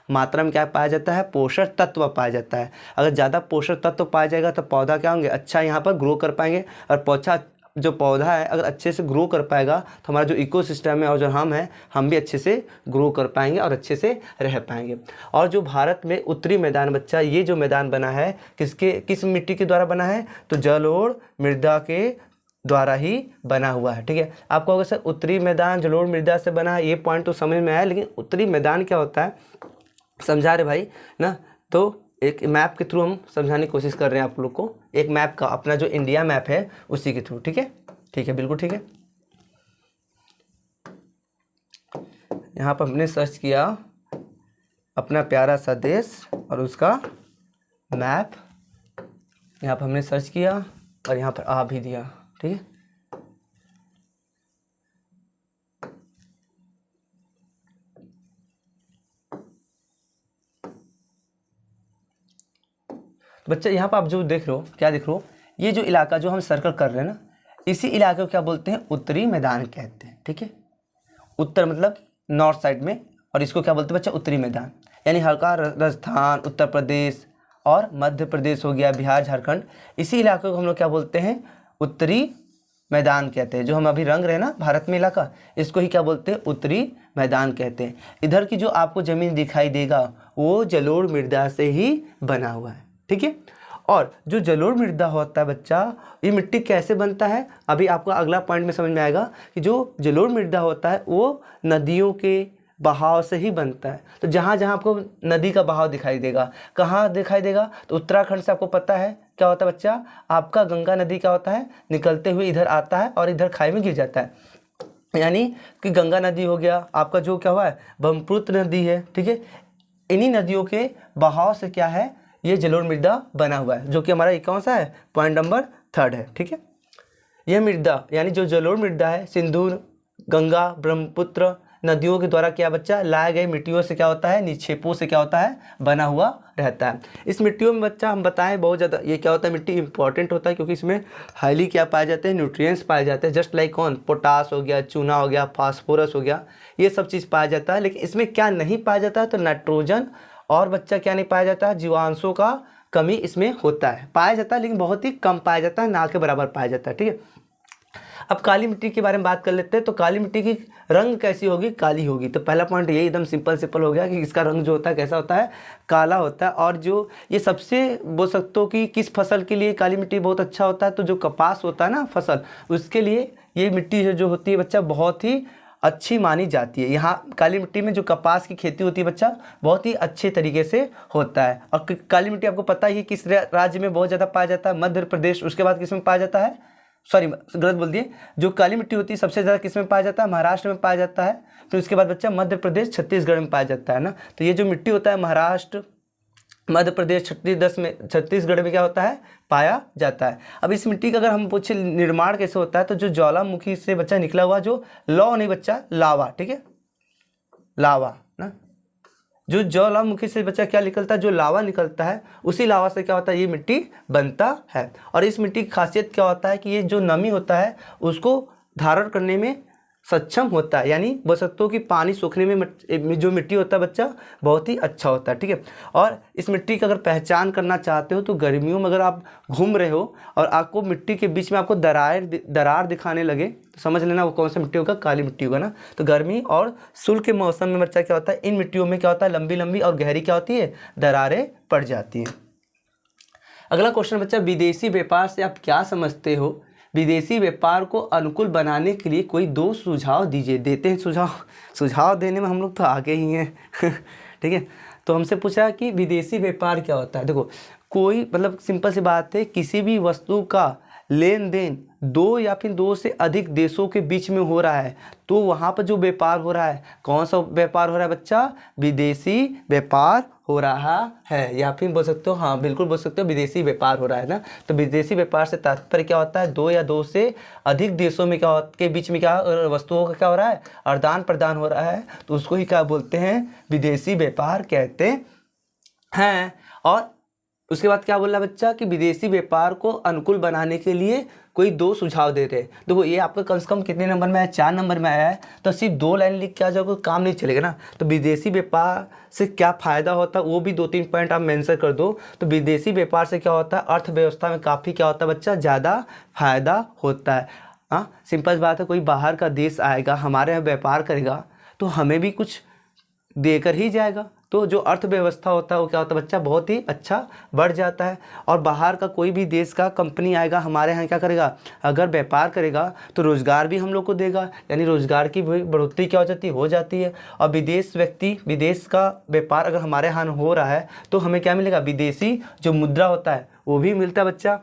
S1: मात्रा में क्या पाया जाता है, पोषक तत्व पाया जाता है। अगर ज़्यादा पोषक तत्व पाया जाएगा तो पौधा क्या होंगे, अच्छा यहाँ पर ग्रो कर पाएंगे। और पौधा है अगर अच्छे से ग्रो कर पाएगा तो हमारा जो इकोसिस्टम है और जो हम हैं हम भी अच्छे से ग्रो कर पाएंगे और अच्छे से रह पाएंगे। और जो भारत में उत्तरी मैदान बच्चा, ये जो मैदान बना है किस मिट्टी के द्वारा बना है, तो जलोढ़ मृदा के द्वारा ही बना हुआ है। ठीक है, आपको अगर सर उत्तरी मैदान जलोढ़ मृदा से बना है, ये पॉइंट तो समझ में आया, लेकिन उत्तरी मैदान क्या होता है समझा रहे भाई ना। तो एक मैप के थ्रू हम समझाने की कोशिश कर रहे हैं आप लोग को, एक मैप का, अपना जो इंडिया मैप है उसी के थ्रू। ठीक है, ठीक है, बिल्कुल ठीक है। यहाँ पर हमने सर्च किया अपना प्यारा सा देश और उसका मैप, यहाँ पर हमने सर्च किया और यहाँ पर आ भी दिया। ठीक है, बच्चा यहाँ पर आप जो देख रहे हो, क्या देख रहे हो, ये जो इलाका जो हम सर्कल कर रहे हैं ना, इसी इलाके को क्या बोलते हैं, उत्तरी मैदान कहते हैं। ठीक है, उत्तर मतलब नॉर्थ साइड में, और इसको क्या बोलते हैं बच्चा, उत्तरी मैदान। यानी हल्का राजस्थान, उत्तर प्रदेश और मध्य प्रदेश हो गया, बिहार, झारखंड, इसी इलाके को हम लोग क्या बोलते हैं, उत्तरी मैदान कहते हैं। जो हम अभी रंग रहे हैं ना भारत में इलाका, इसको ही क्या बोलते हैं, उत्तरी मैदान कहते हैं। इधर की जो आपको ज़मीन दिखाई देगा वो जलोढ़ मृदा से ही बना हुआ है। ठीक है, और जो जलोढ़ मृदा होता है बच्चा, ये मिट्टी कैसे बनता है, अभी आपको अगला पॉइंट में समझ में आएगा कि जो जलोढ़ मृदा होता है वो नदियों के बहाव से ही बनता है। तो जहाँ जहाँ आपको नदी का बहाव दिखाई देगा, कहाँ दिखाई देगा, तो उत्तराखंड से आपको पता है क्या होता है बच्चा, आपका गंगा नदी क्या होता है, निकलते हुए इधर आता है और इधर खाई में गिर जाता है। यानी कि गंगा नदी हो गया आपका, जो क्या हुआ है ब्रह्मपुत्र नदी है, ठीक है। इन्हीं नदियों के बहाव से क्या है, ये जलोढ़ मृदा बना हुआ है, जो कि हमारा कौन सा है, पॉइंट नंबर 3 है, ठीक है। यह मृदा यानी जो जलोढ़ मृदा है, सिंधु, गंगा, ब्रह्मपुत्र नदियों के द्वारा क्या बच्चा लाए गए मिट्टियों से क्या होता है, निक्षेपों से क्या होता है, बना हुआ रहता है। इस मिट्टियों में बच्चा हम बताएं बहुत ज़्यादा ये क्या होता है, मिट्टी इंपॉर्टेंट होता है क्योंकि इसमें हाईली क्या पाए जाते हैं, न्यूट्रिएंट्स पाए जाते हैं। जस्ट लाइक कौन, पोटास हो गया, चूना हो गया, फास्फोरस हो गया, ये सब चीज़ पाया जाता है। लेकिन इसमें क्या नहीं पाया जाता है, तो नाइट्रोजन और बच्चा क्या नहीं पाया जाता है, जीवांशों का कमी इसमें होता है, पाया जाता है लेकिन बहुत ही कम पाया जाता है, ना के बराबर पाया जाता है, ठीक है। अब काली मिट्टी के बारे में बात कर लेते हैं। तो काली मिट्टी की रंग कैसी होगी, काली होगी। तो पहला पॉइंट ये एकदम सिंपल हो गया कि इसका रंग जो होता है कैसा होता है, काला होता है। और जो ये सबसे बोल सकते हो कि किस फसल के लिए काली मिट्टी बहुत अच्छा होता है, तो जो कपास होता है ना फसल, उसके लिए ये मिट्टी जो होती है बच्चा बहुत ही अच्छी मानी जाती है। यहाँ काली मिट्टी में जो कपास की खेती होती है बच्चा बहुत ही अच्छे तरीके से होता है। और काली मिट्टी आपको पता ही किस राज्य में बहुत ज़्यादा पाया जाता है, मध्य प्रदेश। उसके बाद किस में पाया जाता है, सॉरी गलत बोल दिए, जो काली मिट्टी होती है सबसे ज़्यादा किस में पाया जाता है, महाराष्ट्र में पाया जाता है। फिर उसके बाद बच्चा मध्य प्रदेश, छत्तीसगढ़ में पाया जाता है ना। तो ये जो मिट्टी होता है महाराष्ट्र, मध्य प्रदेश, छत्तीसगढ़ में क्या होता है, पाया जाता है। अब इस मिट्टी का अगर हम पूछे निर्माण कैसे होता है, तो जो ज्वालामुखी से बच्चा निकला हुआ जो लौ नहीं बच्चा, लावा, ठीक है, लावा ना, जो ज्वालामुखी से बच्चा क्या निकलता है, जो लावा निकलता है, उसी लावा से क्या होता है, ये मिट्टी बनता है। और इस मिट्टी की खासियत क्या होता है कि ये जो नमी होता है उसको धारण करने में सक्षम होता है। यानी बोल सकते हो कि पानी सूखने में जो मिट्टी होता है बच्चा बहुत ही अच्छा होता है, ठीक है। और इस मिट्टी का अगर पहचान करना चाहते हो तो गर्मियों में अगर आप घूम रहे हो और आपको मिट्टी के बीच में आपको दरार दिखाने लगे तो समझ लेना वो कौन सा मिट्टी होगा, काली मिट्टी होगा ना। तो गर्मी और शुष्क के मौसम में बच्चा क्या होता है, इन मिट्टियों में क्या होता है, लंबी लंबी और गहरी क्या होती है, दरारें पड़ जाती हैं। अगला क्वेश्चन बच्चा, विदेशी व्यापार से आप क्या समझते हो, विदेशी व्यापार को अनुकूल बनाने के लिए कोई 2 सुझाव दीजिए। देते हैं सुझाव देने में हम लोग तो आगे ही हैं ठीक है। तो हमसे पूछा कि विदेशी व्यापार क्या होता है। देखो कोई मतलब सिंपल सी बात है, किसी भी वस्तु का लेन देन 2 या फिर 2 से अधिक देशों के बीच में हो रहा है तो वहाँ पर जो व्यापार हो रहा है, कौन सा व्यापार हो रहा है बच्चा, विदेशी व्यापार हो रहा है। या फिर बोल सकते हो, हाँ बिल्कुल बोल सकते हो विदेशी व्यापार हो रहा है ना। तो विदेशी व्यापार से तात्पर्य क्या होता है, 2 या 2 से अधिक देशों में के बीच में क्या वस्तुओं का क्या हो रहा है, आदान प्रदान हो रहा है, तो उसको ही क्या बोलते हैं, विदेशी व्यापार कहते हैं। और उसके बाद क्या बोल रहा है बच्चा कि विदेशी व्यापार को अनुकूल बनाने के लिए कोई 2 सुझाव दे रहे हैं। देखो ये आपका कम से कम कितने नंबर में आया, 4 नंबर में आया है। तो सिर्फ 2 लाइन लिख के आ जाओगे काम नहीं चलेगा ना। तो विदेशी व्यापार से क्या फ़ायदा होता है वो भी 2-3 पॉइंट आप मेंशन कर दो। तो विदेशी व्यापार से क्या होता है, अर्थव्यवस्था में काफ़ी क्या होता है बच्चा, ज़्यादा फायदा होता है। हाँ सिंपल बात है, कोई बाहर का देश आएगा हमारे यहाँ व्यापार करेगा तो हमें भी कुछ देकर ही जाएगा। तो जो अर्थव्यवस्था होता है वो क्या होता है बच्चा, बहुत ही अच्छा बढ़ जाता है। और बाहर का कोई भी देश का कंपनी आएगा हमारे यहाँ क्या करेगा, अगर व्यापार करेगा तो रोज़गार भी हम लोग को देगा, यानी रोज़गार की बढ़ोतरी क्या हो जाती है। और विदेश का व्यापार अगर हमारे यहाँ हो रहा है तो हमें क्या मिलेगा, विदेशी जो मुद्रा होता है वो भी मिलता है बच्चा।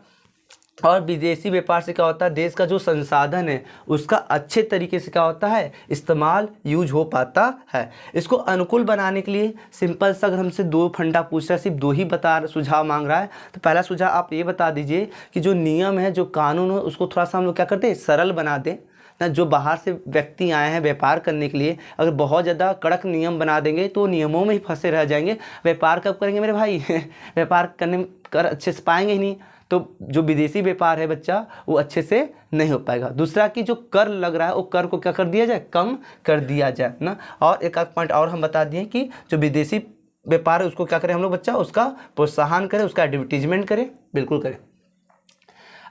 S1: और विदेशी व्यापार से क्या होता है, देश का जो संसाधन है उसका अच्छे तरीके से क्या होता है, इस्तेमाल यूज हो पाता है। इसको अनुकूल बनाने के लिए सिंपल सा अगर हमसे 2 फंडा पूछ रहा है, सिर्फ 2 ही सुझाव मांग रहा है, तो पहला सुझाव आप ये बता दीजिए कि जो नियम है, जो कानून है, उसको थोड़ा सा हम लोग क्या करते हैं, सरल बना दें ना। जो बाहर से व्यक्ति आए हैं व्यापार करने के लिए, अगर बहुत ज़्यादा कड़क नियम बना देंगे तो नियमों में ही फंसे रह जाएंगे। व्यापार कब करेंगे मेरे भाई व्यापार करने कर अच्छे से पाएंगे ही नहीं, तो जो विदेशी व्यापार है बच्चा वो अच्छे से नहीं हो पाएगा। दूसरा कि जो कर लग रहा है वो कर को क्या कर दिया जाए, कम कर दिया जाए ना। और एक पॉइंट और हम बता दिए कि जो विदेशी व्यापार है उसको क्या करें हम लोग बच्चा, उसका प्रोत्साहन करें, उसका एडवर्टीजमेंट करें, बिल्कुल करें।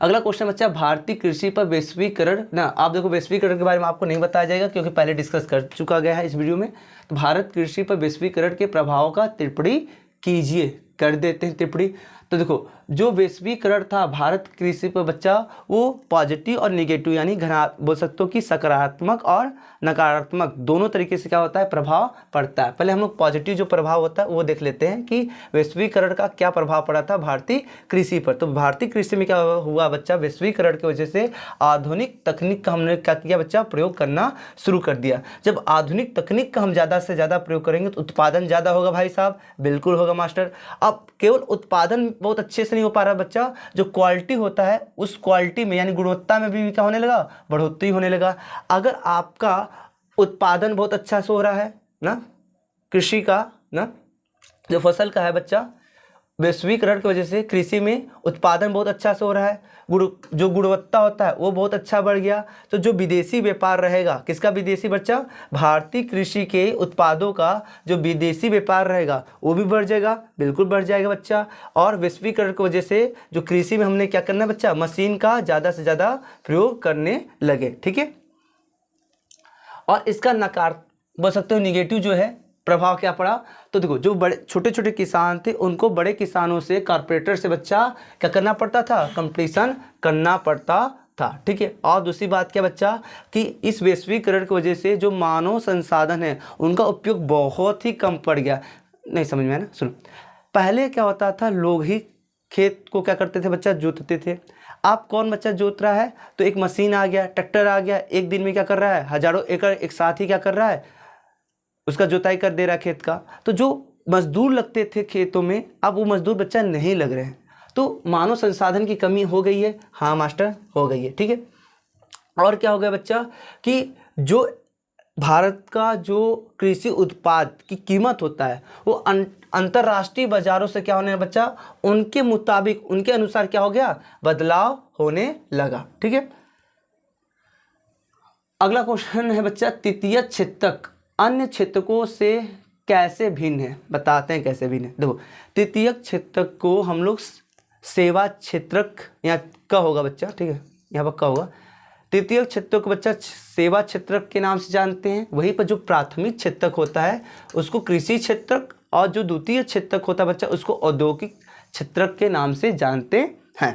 S1: अगला क्वेश्चन बच्चा, भारतीय कृषि पर वैश्वीकरण ना। आप देखो वैश्वीकरण के बारे में आपको नहीं बताया जाएगा क्योंकि पहले डिस्कस कर चुका गया है इस वीडियो में। तो भारत कृषि पर वैश्वीकरण के प्रभाव का टिप्पणी कीजिए, कर देते हैं टिप्पणी। तो देखो जो वैश्वीकरण था भारत कृषि पर बच्चा, वो पॉजिटिव और निगेटिव यानी बोल सकते हो कि सकारात्मक और नकारात्मक दोनों तरीके से क्या होता है, प्रभाव पड़ता है। पहले हम लोग पॉजिटिव जो प्रभाव होता है वो देख लेते हैं कि वैश्वीकरण का क्या प्रभाव पड़ा था भारतीय कृषि पर। तो भारतीय कृषि में क्या हुआ बच्चा, वैश्वीकरण की वजह से आधुनिक तकनीक का हमने क्या किया बच्चा, प्रयोग करना शुरू कर दिया। जब आधुनिक तकनीक का हम ज़्यादा से ज़्यादा प्रयोग करेंगे तो उत्पादन ज़्यादा होगा भाई साहब, बिल्कुल होगा मास्टर। अब केवल उत्पादन बहुत अच्छे से नहीं हो पा रहा बच्चा, जो क्वालिटी होता है उस क्वालिटी में यानी गुणवत्ता में भी क्या होने लगा, बढ़ोतरी होने लगा। अगर आपका उत्पादन बहुत अच्छा से हो रहा है ना, कृषि का ना जो फसल का है बच्चा, वैश्वीकरण की वजह से कृषि में उत्पादन बहुत अच्छा से हो रहा है, जो गुणवत्ता होता है वो बहुत अच्छा बढ़ गया। तो जो विदेशी व्यापार रहेगा, किसका विदेशी बच्चा, भारतीय कृषि के उत्पादों का जो विदेशी व्यापार रहेगा वो भी बढ़ जाएगा, बिल्कुल बढ़ जाएगा बच्चा। और वैश्वीकरण की वजह से जो कृषि में हमने क्या करना है बच्चा, मशीन का ज़्यादा से ज़्यादा प्रयोग करने लगे, ठीक है। और इसका नकार बोल सकते हो निगेटिव जो है प्रभाव क्या पड़ा, तो देखो जो बड़े छोटे छोटे किसान थे उनको बड़े किसानों से, कारपोरेटर से बच्चा क्या करना पड़ता था, कंपटीशन करना पड़ता था, ठीक है। और दूसरी बात क्या बच्चा कि इस वैश्वीकरण की वजह से जो मानव संसाधन है उनका उपयोग बहुत ही कम पड़ गया। नहीं समझ में आया ना, सुनो, पहले क्या होता था, लोग ही खेत को क्या करते थे बच्चा, जोतते थे। आप कौन बच्चा जोत रहा है, तो एक मशीन आ गया, ट्रैक्टर आ गया, एक दिन में क्या कर रहा है, हजारों एकड़ एक साथ ही क्या कर रहा है, उसका जोताई कर दे रहा है खेत का। तो जो मजदूर लगते थे खेतों में, अब वो मजदूर बच्चा नहीं लग रहे हैं। तो मानव संसाधन की कमी हो गई है, हाँ मास्टर हो गई है, ठीक है। और क्या हो गया बच्चा कि जो भारत का जो कृषि उत्पाद की कीमत होता है वो अंतर्राष्ट्रीय बाजारों से क्या होने है बच्चा, उनके मुताबिक, उनके अनुसार क्या हो गया, बदलाव होने लगा, ठीक है। अगला क्वेश्चन है बच्चा, तृतीय क्षेत्रक अन्य क्षेत्रकों से कैसे भिन्न है, बताते हैं कैसे भिन्न है। देखो तृतीय क्षेत्रक को हम लोग सेवा क्षेत्रक यहाँ का होगा बच्चा, ठीक है, यहाँ पर का होगा। तृतीय क्षेत्र को बच्चा सेवा क्षेत्रक के नाम से जानते हैं। वहीं पर जो प्राथमिक क्षेत्रक होता है उसको कृषि क्षेत्रक, और जो द्वितीय क्षेत्रक होता है बच्चा उसको औद्योगिक क्षेत्रक के नाम से जानते हैं,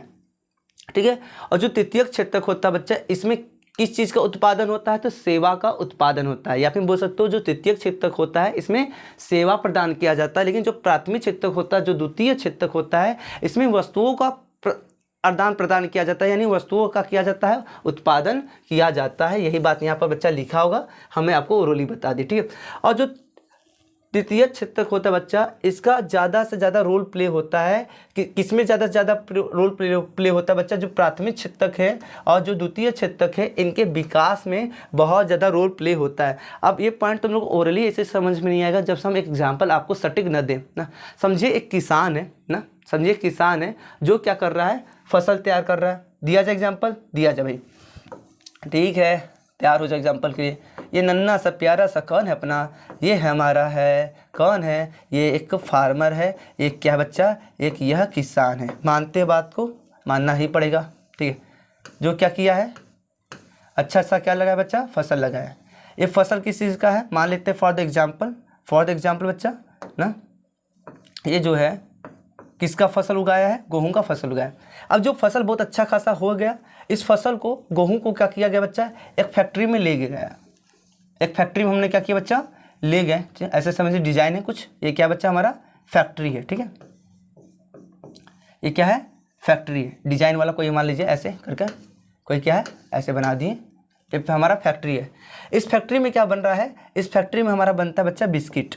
S1: ठीक है। और जो तृतीय क्षेत्रक होता है बच्चा, इसमें किस चीज़ का उत्पादन होता है, तो सेवा का उत्पादन होता है, या फिर बोल सकते हो जो तृतीय क्षेत्रक होता है इसमें सेवा प्रदान किया जाता है। लेकिन जो प्राथमिक क्षेत्रक होता है, जो द्वितीय क्षेत्रक होता है, इसमें वस्तुओं का आदान प्रदान किया जाता है, यानी वस्तुओं का किया जाता है, उत्पादन किया जाता है। यही बात यहाँ पर बच्चा लिखा होगा, हमें आपको ओरली बता दी, ठीक है। और जो तृतीय क्षेत्रक होता है बच्चा, इसका ज़्यादा से ज़्यादा रोल प्ले होता है कि किसमें ज़्यादा से ज़्यादा रोल प्ले होता है बच्चा, जो प्राथमिक क्षेत्रक है और जो द्वितीय क्षेत्रक है, इनके विकास में बहुत ज़्यादा रोल प्ले होता है। अब ये पॉइंट तुम लोग ओरली ऐसे समझ में नहीं आएगा जब हम एक एग्जाम्पल आपको सटीक न दें ना। समझिए एक किसान है ना, समझिए किसान है जो क्या कर रहा है, फसल तैयार कर रहा है। दिया जाए एग्जाम्पल, दिया जाए भाई, ठीक है, तैयार हो जाए एग्जाम्पल के लिए। ये नन्ना सा प्यारा सा कौन है अपना, ये हमारा है, कौन है, ये एक फार्मर है, एक क्या बच्चा, एक यह किसान है। मानते बात को, मानना ही पड़ेगा, ठीक है। जो क्या किया है, अच्छा सा क्या लगाया बच्चा, फसल लगाया। ये फसल किस चीज़ का है, मान लेते हैं फॉर द एग्जाम्पल बच्चा ना, ये जो है किसका फसल उगाया है, गेहूं का फसल उगाया। अब जो फसल बहुत अच्छा खासा हो गया, इस फसल को, गेहूं को क्या किया गया बच्चा, एक फैक्ट्री में ले गया। एक फैक्ट्री में हमने क्या किया बच्चा, ले गए, ऐसे समझिए डिजाइन है कुछ। ये क्या बच्चा, हमारा फैक्ट्री है, ठीक है। ये क्या है, फैक्ट्री है। डिजाइन वाला कोई मान लीजिए ऐसे करके, कोई क्या है ऐसे बना दिए, ये हमारा फैक्ट्री है। इस फैक्ट्री में क्या बन रहा है, इस फैक्ट्री में हमारा बनता है बच्चा बिस्किट।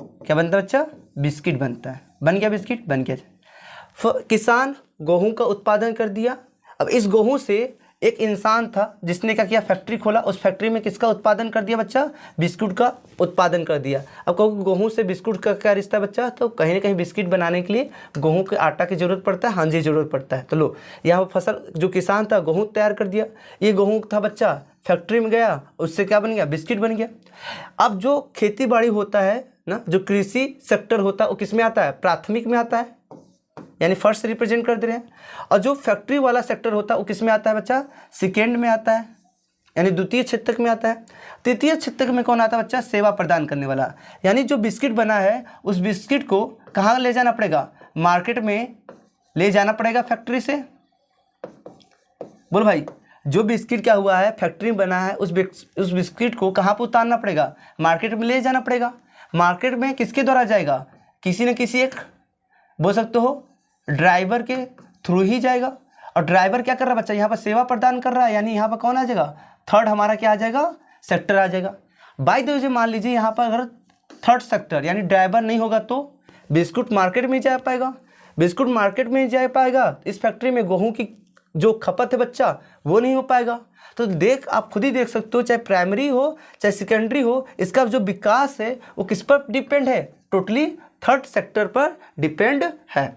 S1: क्या बनता है बच्चा, बिस्किट बनता है। बन गया बिस्किट, बन गया। किसान गेहूं का उत्पादन कर दिया। अब इस गेहूं से एक इंसान था जिसने क्या किया, फैक्ट्री खोला, उस फैक्ट्री में किसका उत्पादन कर दिया बच्चा, बिस्कुट का उत्पादन कर दिया। अब कहोगे गेहूं से बिस्कुट का क्या रिश्ता बच्चा, तो कहीं ना कहीं बिस्किट बनाने के लिए गेहूं के आटा की जरूरत पड़ता है, हाँ जी जरूरत पड़ता है। तो लो यहाँ फसल, जो किसान था गेहूं तैयार कर दिया, ये गेहूं था बच्चा फैक्ट्री में गया, उससे क्या बन गया, बिस्किट बन गया। अब जो खेती बाड़ी होता है ना, जो कृषि सेक्टर होता है वो किस में आता है, प्राथमिक में आता है, यानी फर्स्ट रिप्रेजेंट कर दे रहे हैं। और जो फैक्ट्री वाला सेक्टर होता है वो किस में आता है बच्चा, सेकेंड में आता है, यानी द्वितीय क्षेत्रक में आता है। तृतीय क्षेत्रक में कौन आता है बच्चा, सेवा प्रदान करने वाला। यानी जो बिस्किट बना है उस बिस्किट को कहाँ ले जाना पड़ेगा, मार्केट में ले जाना पड़ेगा फैक्ट्री से। बोल भाई, जो बिस्किट क्या हुआ है फैक्ट्री में बना है, उस बिस्किट को कहाँ पर उतारना पड़ेगा? मार्केट में ले जाना पड़ेगा। मार्केट में किसके द्वारा जाएगा? किसी न किसी एक, बोल सकते हो, ड्राइवर के थ्रू ही जाएगा। और ड्राइवर क्या कर रहा है बच्चा? यहाँ पर सेवा प्रदान कर रहा है, यानी यहाँ पर कौन आ जाएगा? थर्ड हमारा क्या आ जाएगा? सेक्टर आ जाएगा। बाय द वे मान लीजिए यहाँ पर अगर थर्ड सेक्टर यानी ड्राइवर नहीं होगा तो बिस्कुट मार्केट में जा पाएगा। बिस्कुट मार्केट में जा पाएगा, इस फैक्ट्री में गेहूँ की जो खपत है बच्चा वो नहीं हो पाएगा। तो आप खुद ही देख सकते हो, चाहे प्राइमरी हो चाहे सेकेंडरी हो, इसका जो विकास है वो किस पर डिपेंड है? टोटली थर्ड सेक्टर पर डिपेंड है।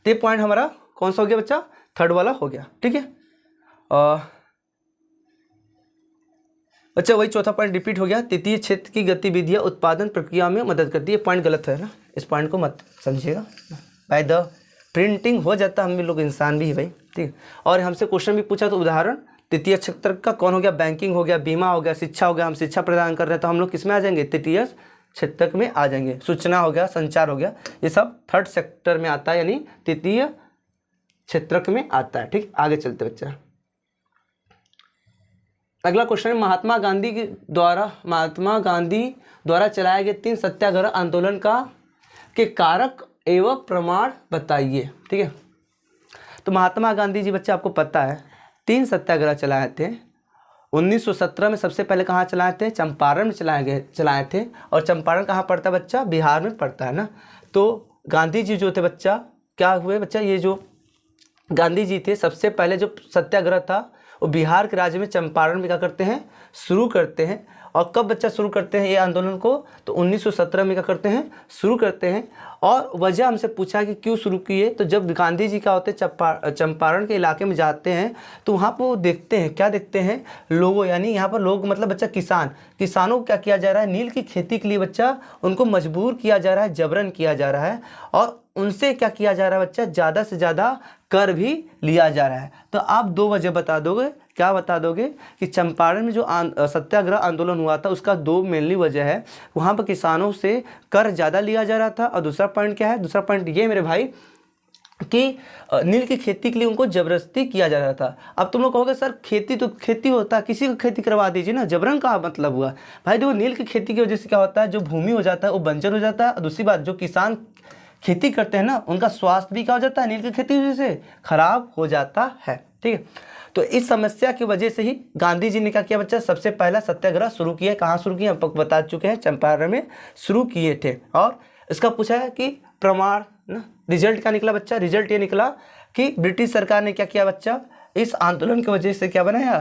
S1: तो ये पॉइंट हमारा कौन सा हो गया बच्चा? थर्ड वाला हो गया। ठीक है बच्चा, वही चौथा पॉइंट रिपीट हो गया। तृतीय क्षेत्र की गतिविधियां उत्पादन प्रक्रिया में मदद करती है। पॉइंट गलत है ना, इस पॉइंट को मत समझिएगा। बाय द प्रिंटिंग हो जाता, हम भी लोग इंसान भी है भाई। ठीक है, और हमसे क्वेश्चन भी पूछा तो उदाहरण तृतीय क्षेत्र का कौन हो गया? बैंकिंग हो गया, बीमा हो गया, शिक्षा हो गया। हम शिक्षा प्रदान कर रहे हैं तो हम लोग किस में आ जाएंगे? तृतीय क्षेत्र में आ जाएंगे। सूचना हो गया, संचार हो गया, ये सब थर्ड सेक्टर में आता है, यानी तृतीय क्षेत्र में आता है। ठीक, आगे चलते बच्चा। अगला क्वेश्चन है, महात्मा गांधी द्वारा चलाए गए 3 सत्याग्रह आंदोलन के कारक एवं प्रमाण बताइए। ठीक है, तो महात्मा गांधी जी बच्चा आपको पता है 3 सत्याग्रह चलाए थे। 1917 में सबसे पहले कहाँ चलाए थे? चंपारण में चलाए थे। और चंपारण कहाँ पड़ता है बच्चा? बिहार में पड़ता है ना। तो गांधी जी जो थे बच्चा, क्या हुए बच्चा? ये जो गांधी जी थे, सबसे पहले जो सत्याग्रह था वो बिहार के राज्य में चंपारण में क्या करते हैं? शुरू करते हैं। और कब बच्चा शुरू करते हैं ये आंदोलन को? तो 1917 में क्या करते हैं? शुरू करते हैं। और वजह हमसे पूछा कि क्यों शुरू किए, तो जब गांधी जी क्या होते चंपारण के इलाके में जाते हैं तो वहाँ पर वो देखते हैं, क्या देखते हैं? लोगों, यानी यहाँ पर लोग मतलब बच्चा किसानों को क्या किया जा रहा है? नील की खेती के लिए बच्चा उनको मजबूर किया जा रहा है, जबरन किया जा रहा है। और उनसे क्या किया जा रहा है बच्चा? ज़्यादा से ज़्यादा कर भी लिया जा रहा है। तो आप 2 वजह बता दोगे, क्या बता दोगे? कि चंपारण में जो सत्याग्रह आंदोलन हुआ था उसका 2 मेनली वजह है। वहाँ पर किसानों से कर ज़्यादा लिया जा रहा था। और दूसरा पॉइंट क्या है? दूसरा पॉइंट ये मेरे भाई कि नील की खेती के लिए उनको जबरदस्ती किया जा रहा था। अब तुम लोग कहोगे सर खेती तो खेती होता है, किसी को खेती करवा दीजिए ना, जबरन का मतलब हुआ? भाई देखो, नील की खेती की वजह से क्या होता है? जो भूमि हो जाता है वो बंजर हो जाता है। और दूसरी बात, जो किसान खेती करते हैं ना, उनका स्वास्थ्य भी क्या हो जाता है? नील की खेती की वजह से खराब हो जाता है। ठीक है, तो इस समस्या की वजह से ही गांधी जी ने क्या किया बच्चा? सबसे पहला सत्याग्रह शुरू किया। कहाँ शुरू किया? हम बता चुके हैं, चंपारण में शुरू किए थे। और इसका पूछा है कि प्रमाण ना, रिजल्ट क्या निकला बच्चा? रिजल्ट ये निकला कि ब्रिटिश सरकार ने क्या किया बच्चा? इस आंदोलन की वजह से क्या बनाया?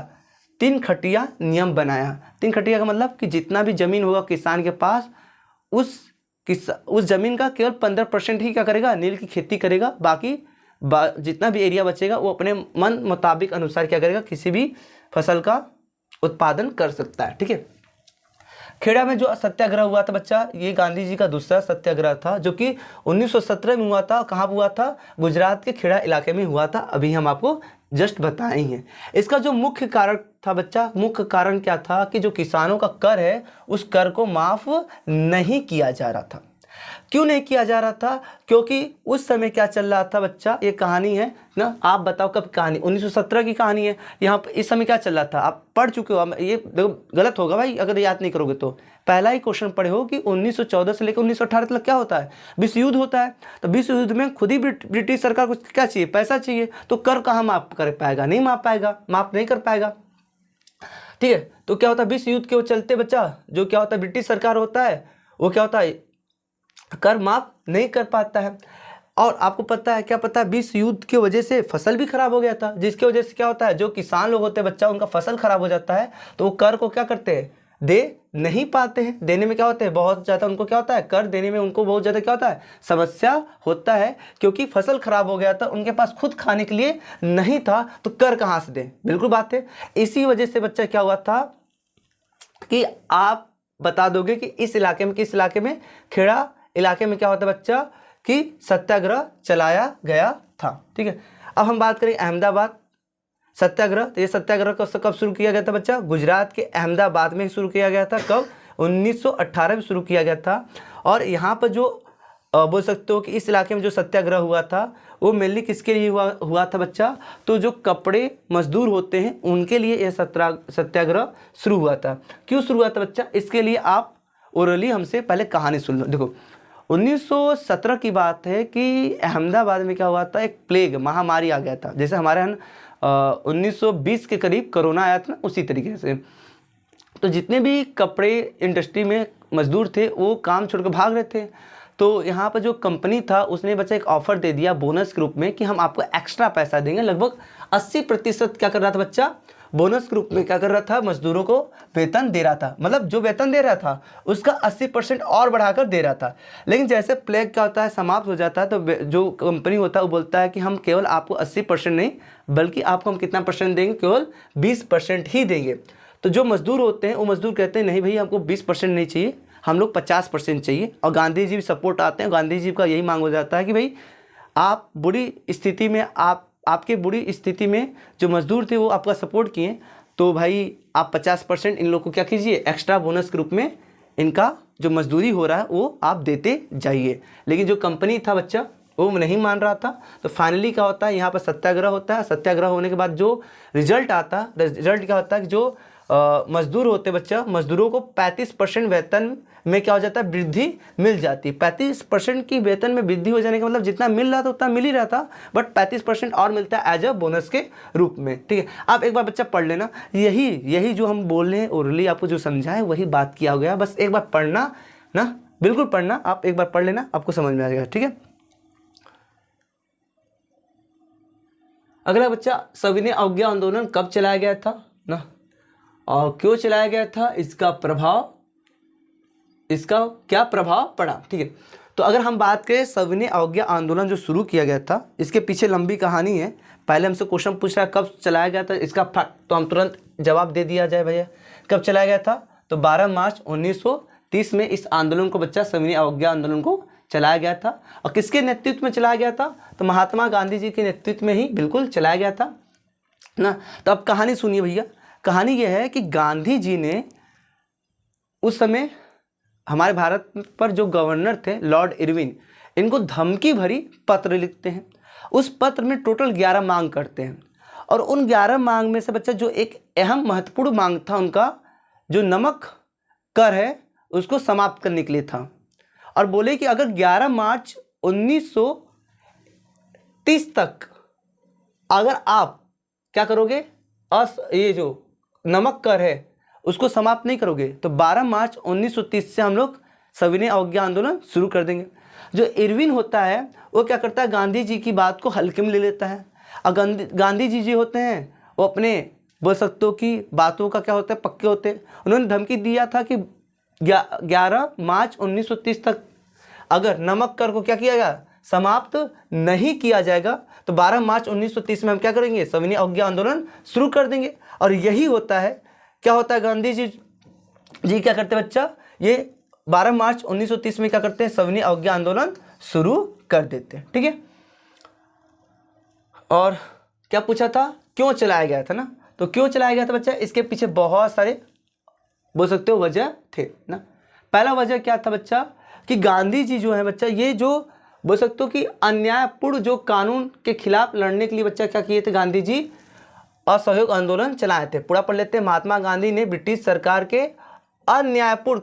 S1: 3 खटिया नियम बनाया। 3 खटिया का मतलब कि जितना भी जमीन होगा किसान के पास, उस जमीन का केवल 15% ही क्या करेगा? नील की खेती करेगा। बाकी जितना भी एरिया बचेगा वो अपने मन मुताबिक अनुसार क्या करेगा? किसी भी फसल का उत्पादन कर सकता है। ठीक है, खेड़ा में जो सत्याग्रह हुआ था बच्चा, ये गांधी जी का दूसरा सत्याग्रह था, जो कि 1917 में हुआ था। कहाँ हुआ था? गुजरात के खेड़ा इलाके में हुआ था। अभी हम आपको जस्ट बताए ही हैं। इसका जो मुख्य कारण था बच्चा, मुख्य कारण क्या था? कि जो किसानों का कर है उस कर को माफ नहीं किया जा रहा था। क्यों नहीं किया जा रहा था? क्योंकि उस समय क्या चल रहा था बच्चा? ये कहानी है ना, आप बताओ कब कहानी? 1917 की कहानी है। यहाँ पर इस समय क्या चल रहा था? आप पढ़ चुके हो, ये देखो गलत होगा भाई अगर याद नहीं करोगे तो। पहला ही क्वेश्चन पढ़े हो कि 1914 से लेकर 1918 तक क्या होता है? विश्व युद्ध होता है। तो विश्व युद्ध में खुद ही ब्रिटिश सरकार को क्या चाहिए? पैसा चाहिए। तो कर कहाँ माफ कर पाएगा? नहीं माफ नहीं कर पाएगा। ठीक है, तो क्या होता है? विश्व युद्ध के वो चलते बच्चा, जो क्या होता है ब्रिटिश सरकार होता है वो क्या होता है? कर माफ नहीं कर पाता है। और आपको पता है, क्या पता है? विश्व युद्ध की वजह से फसल भी खराब हो गया था, जिसकी वजह से क्या होता है? जो किसान लोग होते हैं बच्चा, उनका फसल खराब हो जाता है तो वो कर को क्या करते हैं? दे नहीं पाते हैं। देने में क्या होता है? बहुत ज़्यादा उनको क्या होता है? कर देने में उनको बहुत ज़्यादा क्या होता है? समस्या होता है, क्योंकि फसल खराब हो गया था, उनके पास खुद खाने के लिए नहीं था, तो कर कहाँ से दें? बिल्कुल बात है। इसी वजह से बच्चा क्या हुआ था कि आप बता दोगे कि इस इलाके में, किस इलाके में? खेड़ा इलाके में क्या होता है बच्चा? कि सत्याग्रह चलाया गया था। ठीक है, अब हम बात करें अहमदाबाद सत्याग्रह। तो ये सत्याग्रह कब शुरू किया गया था बच्चा? गुजरात के अहमदाबाद में शुरू किया गया था। कब? 1918 में शुरू किया गया था। और यहाँ पर जो बोल सकते हो कि इस इलाके में जो सत्याग्रह हुआ था वो मेनली किसके लिए हुआ था बच्चा, तो जो कपड़े मजदूर होते हैं उनके लिए यह सत्याग्रह शुरू हुआ था। क्यों शुरू हुआ था बच्चा, इसके लिए आप ओरली हमसे पहले कहानी सुन लो। देखो 1917 की बात है कि अहमदाबाद में क्या हुआ था, एक प्लेग महामारी आ गया था। जैसे हमारे यहाँ 1920 के करीब कोरोना आया था ना, उसी तरीके से। तो जितने भी कपड़े इंडस्ट्री में मजदूर थे वो काम छोड़कर भाग रहे थे। तो यहाँ पर जो कंपनी था उसने बच्चा एक ऑफर दे दिया बोनस के रूप में कि हम आपको एक्स्ट्रा पैसा देंगे। लगभग 80% क्या कर रहा था बच्चा, बोनस के रूप में क्या कर रहा था, मजदूरों को वेतन दे रहा था। मतलब जो वेतन दे रहा था उसका 80% और बढ़ाकर दे रहा था। लेकिन जैसे प्लेग क्या होता है, समाप्त हो जाता है, तो जो कंपनी होता है वो बोलता है कि हम केवल आपको 80% नहीं बल्कि आपको हम कितना परसेंट देंगे, केवल 20% ही देंगे। तो जो मजदूर होते हैं वो मजदूर कहते हैं नहीं भाई हमको 20% नहीं चाहिए, हम लोग 50% चाहिए। और गांधी जी भी सपोर्ट आते हैं। गांधी जी का यही मांग हो जाता है कि भाई आप बुरी स्थिति में, आपके बुरी स्थिति में जो मजदूर थे वो आपका सपोर्ट किए, तो भाई आप 50% इन लोग को क्या कीजिए, एक्स्ट्रा बोनस के रूप में इनका जो मजदूरी हो रहा है वो आप देते जाइए। लेकिन जो कंपनी था बच्चा वो नहीं मान रहा था। तो फाइनली क्या होता है, यहाँ पर सत्याग्रह होता है। सत्याग्रह होने के बाद जो रिजल्ट आता है, रिजल्ट क्या होता है कि जो मजदूर होते बच्चा, मजदूरों को 35% वेतन में क्या हो जाता है, वृद्धि मिल जाती है। 35% की वेतन में वृद्धि हो जाने का मतलब जितना मिल रहा था उतना मिल ही रहा था, बट 35% और मिलता है एज अ बोनस के रूप में। ठीक है, आप एक बार बच्चा पढ़ लेना। यही जो हम बोल रहे हैं ओरली आपको जो समझा है वही बात किया गया। बस एक बार पढ़ना ना, बिल्कुल पढ़ना, आप एक बार पढ़ लेना, आपको समझ में आ जाएगा। ठीक है, अगला बच्चा, सविनय अवज्ञा आंदोलन कब चलाया गया था ना, और क्यों चलाया गया था, इसका क्या प्रभाव पड़ा। ठीक है, तो अगर हम बात करें सविनय अवज्ञा आंदोलन जो शुरू किया गया था, इसके पीछे लंबी कहानी है। पहले हमसे क्वेश्चन पूछ रहा है कब चलाया गया था, इसका तो हम तुरंत जवाब दे दिया जाए भैया। कब चलाया गया था, तो 12 मार्च 1930 में इस आंदोलन को बच्चा सविनय अवज्ञा आंदोलन को चलाया गया था। और किसके नेतृत्व में चलाया गया था, तो महात्मा गांधी जी के नेतृत्व में ही बिल्कुल चलाया गया था ना। तो अब कहानी सुनिए भैया। कहानी यह है कि गांधी जी ने उस समय हमारे भारत पर जो गवर्नर थे लॉर्ड इरविन, इनको धमकी भरी पत्र लिखते हैं। उस पत्र में टोटल 11 मांग करते हैं, और उन 11 मांग में से बच्चा जो एक अहम महत्वपूर्ण मांग था उनका, जो नमक कर है उसको समाप्त करने के लिए था। और बोले कि अगर 11 मार्च 1930 तक अगर आप क्या करोगे, ये जो नमक कर है उसको समाप्त नहीं करोगे, तो 12 मार्च 1930 से हम लोग सविनय अवज्ञा आंदोलन शुरू कर देंगे। जो इरविन होता है वो क्या करता है, गांधी जी की बात को हल्के में ले लेता है। और गांधी जी होते हैं वो अपने, बोल सकते हो कि बातों का क्या होता है, पक्के होते हैं। उन्होंने धमकी दिया था कि 11 मार्च 1930 तक अगर नमक कर को क्या किया जाएगा, समाप्त नहीं किया जाएगा, तो 12 मार्च 1930 में हम क्या करेंगे, सविनय अवज्ञा आंदोलन शुरू कर देंगे। और यही होता है, क्या होता है, गांधी जी क्या करते हैं बच्चा, ये 12 मार्च 1930 में क्या करते हैं, सविनय अवज्ञा आंदोलन शुरू कर देते हैं। ठीक है, और क्या पूछा था, क्यों चलाया गया था ना, तो क्यों चलाया गया था बच्चा, इसके पीछे बहुत सारे बोल सकते हो वजह थे ना। पहला वजह क्या था बच्चा, कि गांधी जी जो है बच्चा, ये जो बोल सकते हो कि अन्यायपूर्ण जो कानून के खिलाफ लड़ने के लिए बच्चा क्या किए थे, गांधी जी असहयोग आंदोलन चलाए थे। पूरा पढ़ लेते हैं। महात्मा गांधी ने ब्रिटिश सरकार के अन्यायपूर्ण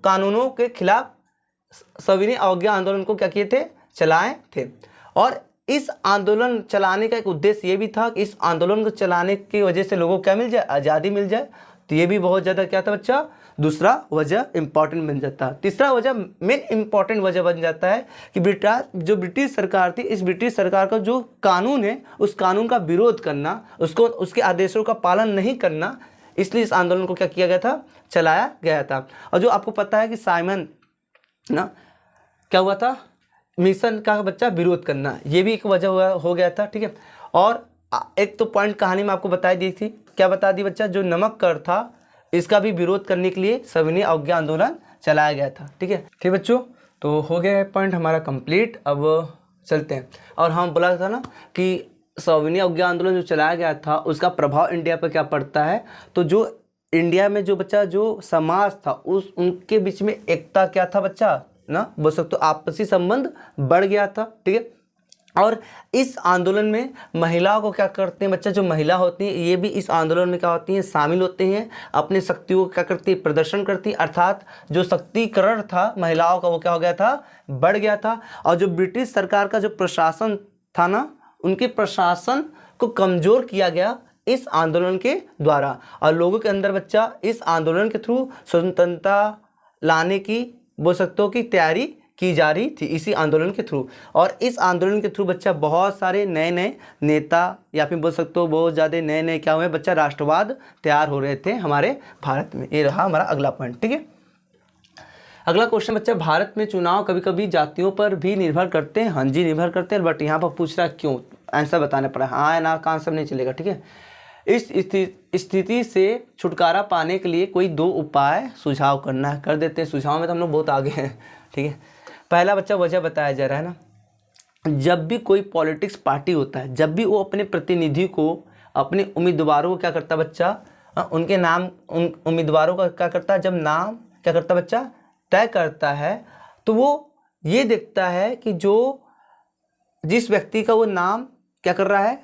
S1: कानूनों के खिलाफ सविनय अवज्ञा आंदोलन को क्या किए थे, चलाए थे। और इस आंदोलन चलाने का एक उद्देश्य ये भी था कि इस आंदोलन को चलाने की वजह से लोगों को क्या मिल जाए, आज़ादी मिल जाए। तो ये भी बहुत ज़्यादा क्या था बच्चा, दूसरा वजह इंपॉर्टेंट बन जाता है। तीसरा वजह मेन इंपॉर्टेंट वजह बन जाता है कि जो ब्रिटिश सरकार थी, इस ब्रिटिश सरकार का जो कानून है उस कानून का विरोध करना, उसके आदेशों का पालन नहीं करना, इसलिए इस आंदोलन को क्या किया गया था, चलाया गया था। और जो आपको पता है कि साइमन ना क्या हुआ था, मिशन का बच्चा विरोध करना, ये भी एक वजह हो गया था। ठीक है, और एक तो पॉइंट कहानी में आपको बता दी थी, क्या बता दी बच्चा, जो नमक कर था इसका भी विरोध करने के लिए सविनय अवज्ञा आंदोलन चलाया गया था। ठीक है बच्चों, तो हो गया है पॉइंट हमारा कंप्लीट। अब चलते हैं। और हम बोला था ना कि सविनय अवज्ञा आंदोलन जो चलाया गया था उसका प्रभाव इंडिया पर क्या पड़ता है, तो जो इंडिया में जो बच्चा जो समाज था उनके बीच में एकता क्या था बच्चा ना बोल सकते हो आपसी संबंध बढ़ गया था, ठीक है। और इस आंदोलन में महिलाओं को क्या करते हैं बच्चा, जो महिला होती हैं ये भी इस आंदोलन में क्या होती हैं, शामिल होते हैं, अपनी शक्तियों को क्या करती है, प्रदर्शन करती, अर्थात जो शक्तिकरण था महिलाओं का वो क्या हो गया था, बढ़ गया था। और जो ब्रिटिश सरकार का जो प्रशासन था ना, उनके प्रशासन को कमज़ोर किया गया इस आंदोलन के द्वारा। और लोगों के अंदर बच्चा इस आंदोलन के थ्रू स्वतंत्रता लाने की बोल सकते हो कि तैयारी की जा रही थी इसी आंदोलन के थ्रू। और इस आंदोलन के थ्रू बच्चा बहुत सारे नए नए नेता या फिर बोल सकते हो बहुत ज़्यादा नए नए क्या हुए बच्चा, राष्ट्रवाद तैयार हो रहे थे हमारे भारत में। ये रहा हमारा अगला पॉइंट, ठीक है। अगला क्वेश्चन बच्चा, भारत में चुनाव कभी कभी जातियों पर भी निर्भर करते हैं। हाँ जी निर्भर करते हैं, बट यहाँ पर पूछ रहा है क्यों, आंसर बताना पड़ा, हाँ या ना का आंसर नहीं चलेगा, ठीक है। इस स्थिति से छुटकारा पाने के लिए कोई 2 उपाय सुझाव करना है, कर देते हैं। सुझाव में तो हम लोग बहुत आगे हैं, ठीक है। पहला बच्चा वजह बताया जा रहा है ना, जब भी कोई पॉलिटिक्स पार्टी होता है, जब भी वो अपने प्रतिनिधि को, अपने उम्मीदवारों को क्या करता है बच्चा, उनके नाम, उन उम्मीदवारों का क्या करता है, जब नाम क्या करता है बच्चा तय करता है, तो वो ये देखता है कि जो जिस व्यक्ति का वो नाम क्या कर रहा है,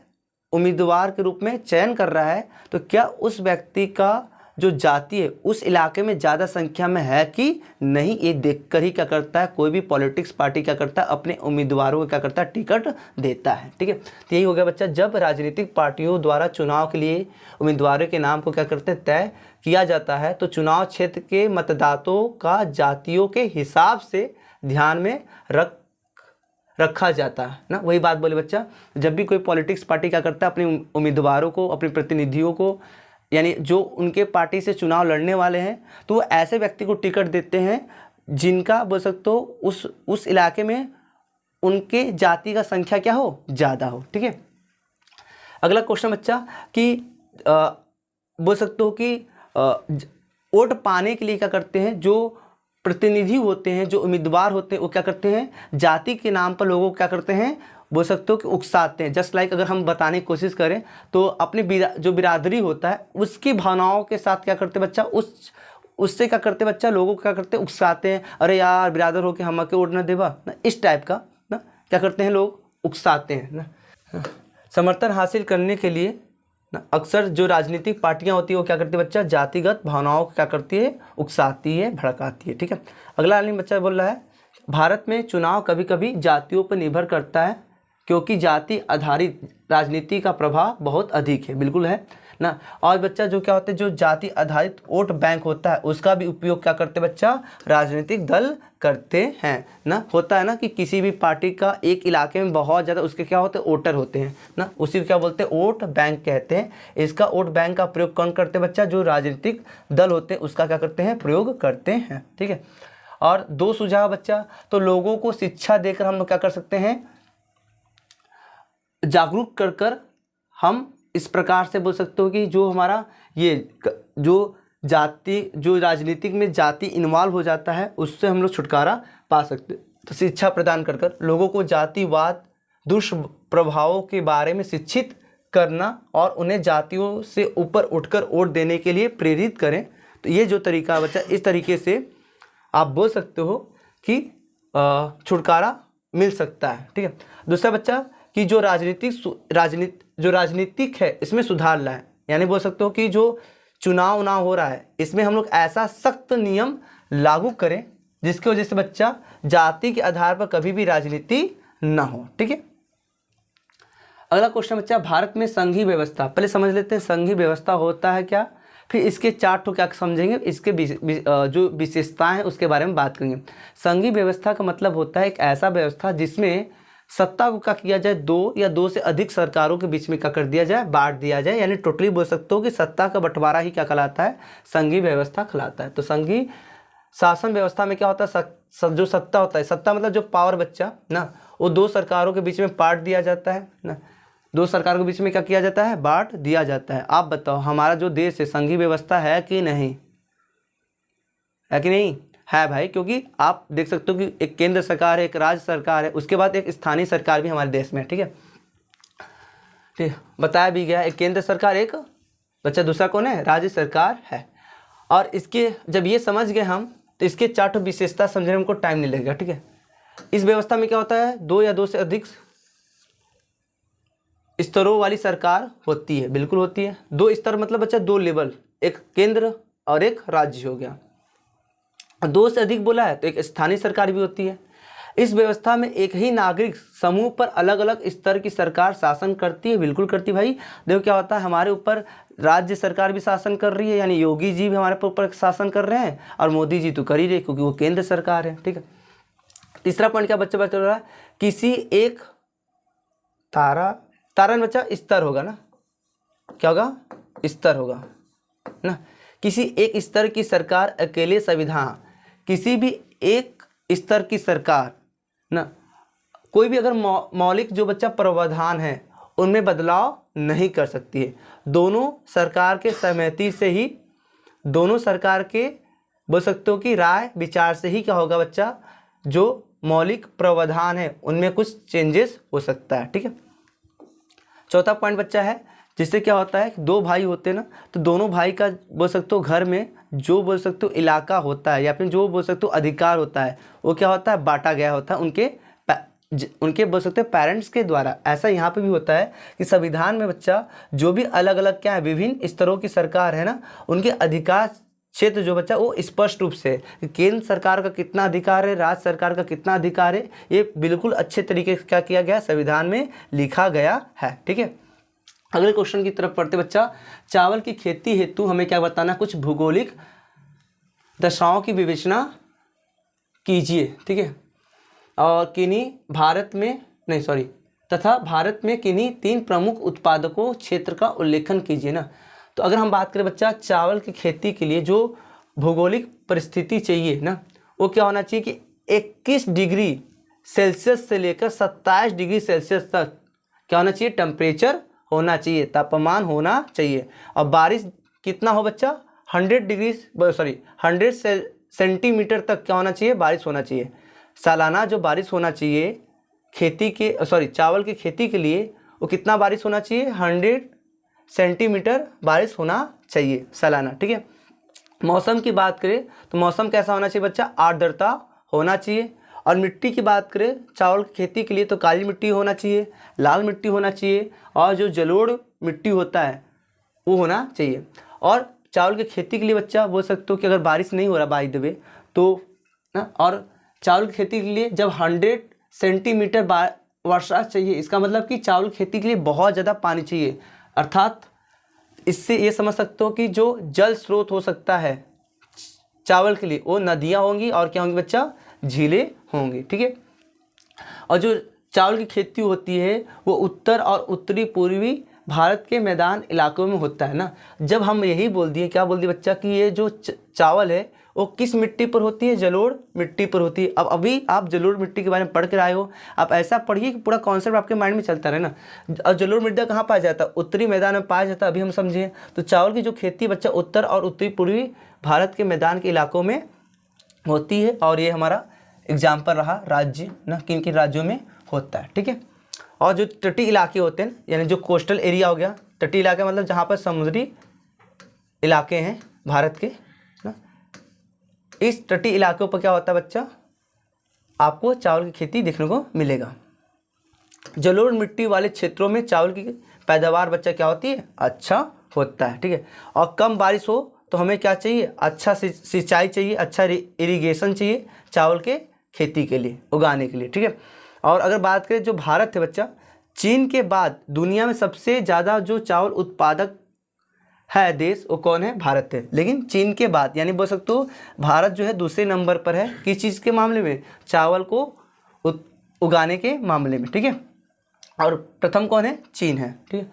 S1: उम्मीदवार के रूप में चयन कर रहा है, तो क्या उस व्यक्ति का जो जाति है उस इलाके में ज़्यादा संख्या में है कि नहीं, ये देखकर ही क्या करता है कोई भी पॉलिटिक्स पार्टी क्या करता है, अपने उम्मीदवारों को क्या करता है, टिकट देता है, ठीक है। तो यही हो गया बच्चा, जब राजनीतिक पार्टियों द्वारा चुनाव के लिए उम्मीदवारों के नाम को क्या करते हैं, तय किया जाता है, तो चुनाव क्षेत्र के मतदाताओं का जातियों के हिसाब से ध्यान में रखा जाता है ना। वही बात बोले बच्चा, जब भी कोई पॉलिटिक्स पार्टी क्या करता है, अपने उम्मीदवारों को, अपने प्रतिनिधियों को, यानी जो उनके पार्टी से चुनाव लड़ने वाले हैं, तो वो ऐसे व्यक्ति को टिकट देते हैं जिनका बोल सकते हो उस इलाके में उनके जाति का संख्या क्या हो, ज़्यादा हो, ठीक है। अगला क्वेश्चन बच्चा कि बोल सकते हो कि वोट पाने के लिए क्या करते हैं, जो प्रतिनिधि होते हैं, जो उम्मीदवार होते हैं, वो क्या करते हैं, जाति के नाम पर लोगों को क्या करते हैं, बोल सकते हो कि उकसाते हैं। जस्ट लाइक अगर हम बताने की कोशिश करें तो अपने जो बिरादरी होता है उसकी भावनाओं के साथ क्या करते बच्चा, उससे क्या करते बच्चा, लोगों को क्या करते, उकसाते हैं, अरे यार बिरादर हो के हम के वोट न देवा ना, इस टाइप का ना क्या करते हैं, लोग उकसाते हैं ना। समर्थन हासिल करने के लिए ना अक्सर जो राजनीतिक पार्टियां होती है वो क्या करती है बच्चा, जातिगत भावनाओं को क्या करती है, उकसाती है, भड़काती है, ठीक है। अगला लाइन बच्चा बोल रहा है, भारत में चुनाव कभी कभी जातियों पर निर्भर करता है क्योंकि जाति आधारित राजनीति का प्रभाव बहुत अधिक है, बिल्कुल है ना। और बच्चा जो क्या होता है, जो जाति आधारित वोट बैंक होता है उसका भी उपयोग क्या करते बच्चा, राजनीतिक दल करते हैं ना। होता है ना कि किसी भी पार्टी का एक इलाके में बहुत ज़्यादा उसके क्या होते हैं, वोटर होते हैं ना, उसी को क्या बोलते हैं, वोट बैंक कहते हैं। इसका वोट बैंक का प्रयोग कौन करते हैं बच्चा, जो राजनीतिक दल होते हैं उसका क्या करते हैं, प्रयोग करते हैं, ठीक है। और 2 सुझाव बच्चा, तो लोगों को शिक्षा देकर हम लोग क्या कर सकते हैं, जागरूक कर हम इस प्रकार से बोल सकते हो कि जो हमारा ये जो राजनीतिक में जाति इन्वॉल्व हो जाता है उससे हम लोग छुटकारा पा सकते हैं। तो शिक्षा प्रदान कर लोगों को जातिवाद दुष्प्रभावों के बारे में शिक्षित करना और उन्हें जातियों से ऊपर उठकर वोट देने के लिए प्रेरित करें। तो ये जो तरीका है बच्चा, इस तरीके से आप बोल सकते हो कि छुटकारा मिल सकता है, ठीक है। दूसरा बच्चा कि जो राजनीतिक है इसमें सुधार लाए, यानी बोल सकते हो कि जो चुनाव हो रहा है इसमें हम लोग ऐसा सख्त नियम लागू करें जिसकी वजह से बच्चा जाति के आधार पर कभी भी राजनीति ना हो, ठीक है। अगला क्वेश्चन बच्चा, भारत में संघीय व्यवस्था, पहले समझ लेते हैं संघीय व्यवस्था होता है क्या, फिर इसके 4 ठो क्या समझेंगे, इसके जो विशेषताएं हैं उसके बारे में बात करेंगे। संघीय व्यवस्था का मतलब होता है एक ऐसा व्यवस्था जिसमें सत्ता को क्या किया जाए, 2 या 2 से अधिक सरकारों के बीच में क्या कर दिया जाए, बांट दिया जाए, यानी टोटली बोल सकते हो कि सत्ता का बंटवारा ही क्या कहलाता है, संघीय व्यवस्था कहलाता है। तो संघीय शासन व्यवस्था में क्या होता है, जो सत्ता होता है, सत्ता मतलब जो पावर बच्चा ना, वो 2 सरकारों के बीच में बांट दिया जाता है ना, 2 सरकारों के बीच में क्या किया जाता है, बांट दिया जाता है। आप बताओ हमारा जो देश है संघीय व्यवस्था है कि नहीं, है कि नहीं है भाई, क्योंकि आप देख सकते हो कि एक केंद्र सरकार है, एक राज्य सरकार है, उसके बाद एक स्थानीय सरकार भी हमारे देश में है, ठीक है। ठीक बताया भी गया, एक केंद्र सरकार, एक बच्चा दूसरा कौन है, राज्य सरकार है। और इसके जब ये समझ गए हम तो इसके 4 विशेषता समझने में हमको टाइम नहीं लगेगा, ठीक है। इस व्यवस्था में क्या होता है, 2 या 2 से अधिक स्तरों वाली सरकार होती है, बिल्कुल होती है। 2 स्तर मतलब बच्चा 2 लेवल, एक केंद्र और एक राज्य हो गया। 2 से अधिक बोला है तो एक स्थानीय सरकार भी होती है। इस व्यवस्था में एक ही नागरिक समूह पर अलग अलग स्तर की सरकार शासन करती है, बिल्कुल करती है भाई। देखो क्या होता है, हमारे ऊपर राज्य सरकार भी शासन कर रही है, यानी योगी जी भी हमारे ऊपर शासन कर रहे हैं, और मोदी जी तो कर ही रहे क्योंकि वो केंद्र सरकार है, ठीक है। तीसरा पॉइंट क्या बच्चा रहा है, किसी एक तारा में बच्चा स्तर होगा ना, क्या होगा, स्तर होगा ना। किसी एक स्तर की सरकार अकेले संविधान, किसी भी एक स्तर की सरकार ना, कोई भी अगर मौलिक जो बच्चा प्रावधान है उनमें बदलाव नहीं कर सकती है। दोनों सरकार के सहमति से ही, दोनों सरकार के बोल सकते हो कि राय विचार से ही क्या होगा बच्चा, जो मौलिक प्रावधान है उनमें कुछ चेंजेस हो सकता है, ठीक है। चौथा पॉइंट बच्चा है, जिससे क्या होता है कि 2 भाई होते हैं ना, तो दोनों भाई का बोल सकते हो घर में जो बोल सकते हो इलाका होता है या फिर जो बोल सकते हो अधिकार होता है, वो क्या होता है, बांटा गया होता है उनके बोल सकते हो पेरेंट्स के द्वारा। ऐसा यहाँ पे भी होता है कि संविधान में बच्चा जो भी अलग अलग क्या है, विभिन्न स्तरों की सरकार है ना, उनके अधिकार क्षेत्र जो बच्चा वो स्पष्ट रूप से केंद्र सरकार का कितना अधिकार है, राज्य सरकार का कितना अधिकार है, ये बिल्कुल अच्छे तरीके से क्या किया गया, संविधान में लिखा गया है, ठीक है। अगले क्वेश्चन की तरफ पढ़ते बच्चा, चावल की खेती हेतु हमें क्या बताना, कुछ भौगोलिक दशाओं की विवेचना कीजिए, ठीक है। और भारत में किन्हीं 3 प्रमुख उत्पादकों क्षेत्र का उल्लेखन कीजिए ना। तो अगर हम बात करें बच्चा चावल की खेती के लिए जो भौगोलिक परिस्थिति चाहिए ना, वो क्या होना चाहिए कि 21 डिग्री सेल्सियस से लेकर 27 डिग्री सेल्सियस तक क्या होना चाहिए, टेम्परेचर होना चाहिए, तापमान होना चाहिए। और बारिश कितना हो बच्चा, 100 सेंटीमीटर तक क्या होना चाहिए, बारिश होना चाहिए। सालाना जो बारिश होना चाहिए चावल की खेती के लिए, वो कितना बारिश होना चाहिए, 100 सेंटीमीटर बारिश होना चाहिए सालाना, ठीक है। मौसम की बात करें तो मौसम कैसा होना चाहिए बच्चा, आर्द्रता होना चाहिए। और मिट्टी की बात करें चावल की खेती के लिए तो काली मिट्टी होना चाहिए, लाल मिट्टी होना चाहिए, और जो जलोढ़ मिट्टी होता है वो होना चाहिए। और चावल की खेती के लिए बच्चा बोल सकते हो कि अगर बारिश नहीं हो रहा बाय द वे तो ना, और चावल की खेती के लिए जब 100 सेंटीमीटर वर्षा चाहिए, इसका मतलब कि चावल खेती के लिए बहुत ज़्यादा पानी चाहिए। अर्थात इससे ये समझ सकते हो कि जो जल स्रोत हो सकता है चावल के लिए वो नदियाँ होंगी और क्या होंगी बच्चा, झीलें होंगी, ठीक है। और जो चावल की खेती होती है वो उत्तर और उत्तरी पूर्वी भारत के मैदान इलाकों में होता है ना। जब हम यही बोल दिए, क्या बोल दिए बच्चा कि ये जो चावल है वो किस मिट्टी पर होती है, जलोढ़ मिट्टी पर होती है। अब अभी आप जलोढ़ मिट्टी के बारे में पढ़ कर आए हो, आप ऐसा पढ़िए कि पूरा कॉन्सेप्ट आपके माइंड में चलता रहे ना। और जलोढ़ मिट्टी कहाँ पाया जाता है, उत्तरी मैदान में पाया जाता है, अभी हम समझिए। तो चावल की जो खेती बच्चा उत्तर और उत्तरी पूर्वी भारत के मैदान के इलाकों में होती है, और ये हमारा एग्जाम्पल रहा राज्य ना, किन किन राज्यों में होता है, ठीक है। और जो तटीय इलाके होते हैं, यानी जो कोस्टल एरिया हो गया, तटीय इलाका मतलब जहाँ पर समुद्री इलाके हैं भारत के ना, इस तटीय इलाकों पर क्या होता है बच्चा, आपको चावल की खेती देखने को मिलेगा। जलोढ़ मिट्टी वाले क्षेत्रों में चावल की पैदावार बच्चा क्या होती है, अच्छा होता है, ठीक है। और कम बारिश हो तो हमें क्या चाहिए, अच्छा सिंचाई चाहिए, अच्छा इरिगेशन चाहिए चावल के खेती के लिए, उगाने के लिए, ठीक है। और अगर बात करें जो भारत है बच्चा, चीन के बाद दुनिया में सबसे ज़्यादा जो चावल उत्पादक है देश, वो कौन है, भारत है। लेकिन चीन के बाद यानी बोल सकते हो भारत जो है दूसरे नंबर पर है, किस चीज़ के मामले में, चावल को उगाने के मामले में, ठीक है। और प्रथम कौन है, चीन है, ठीक है।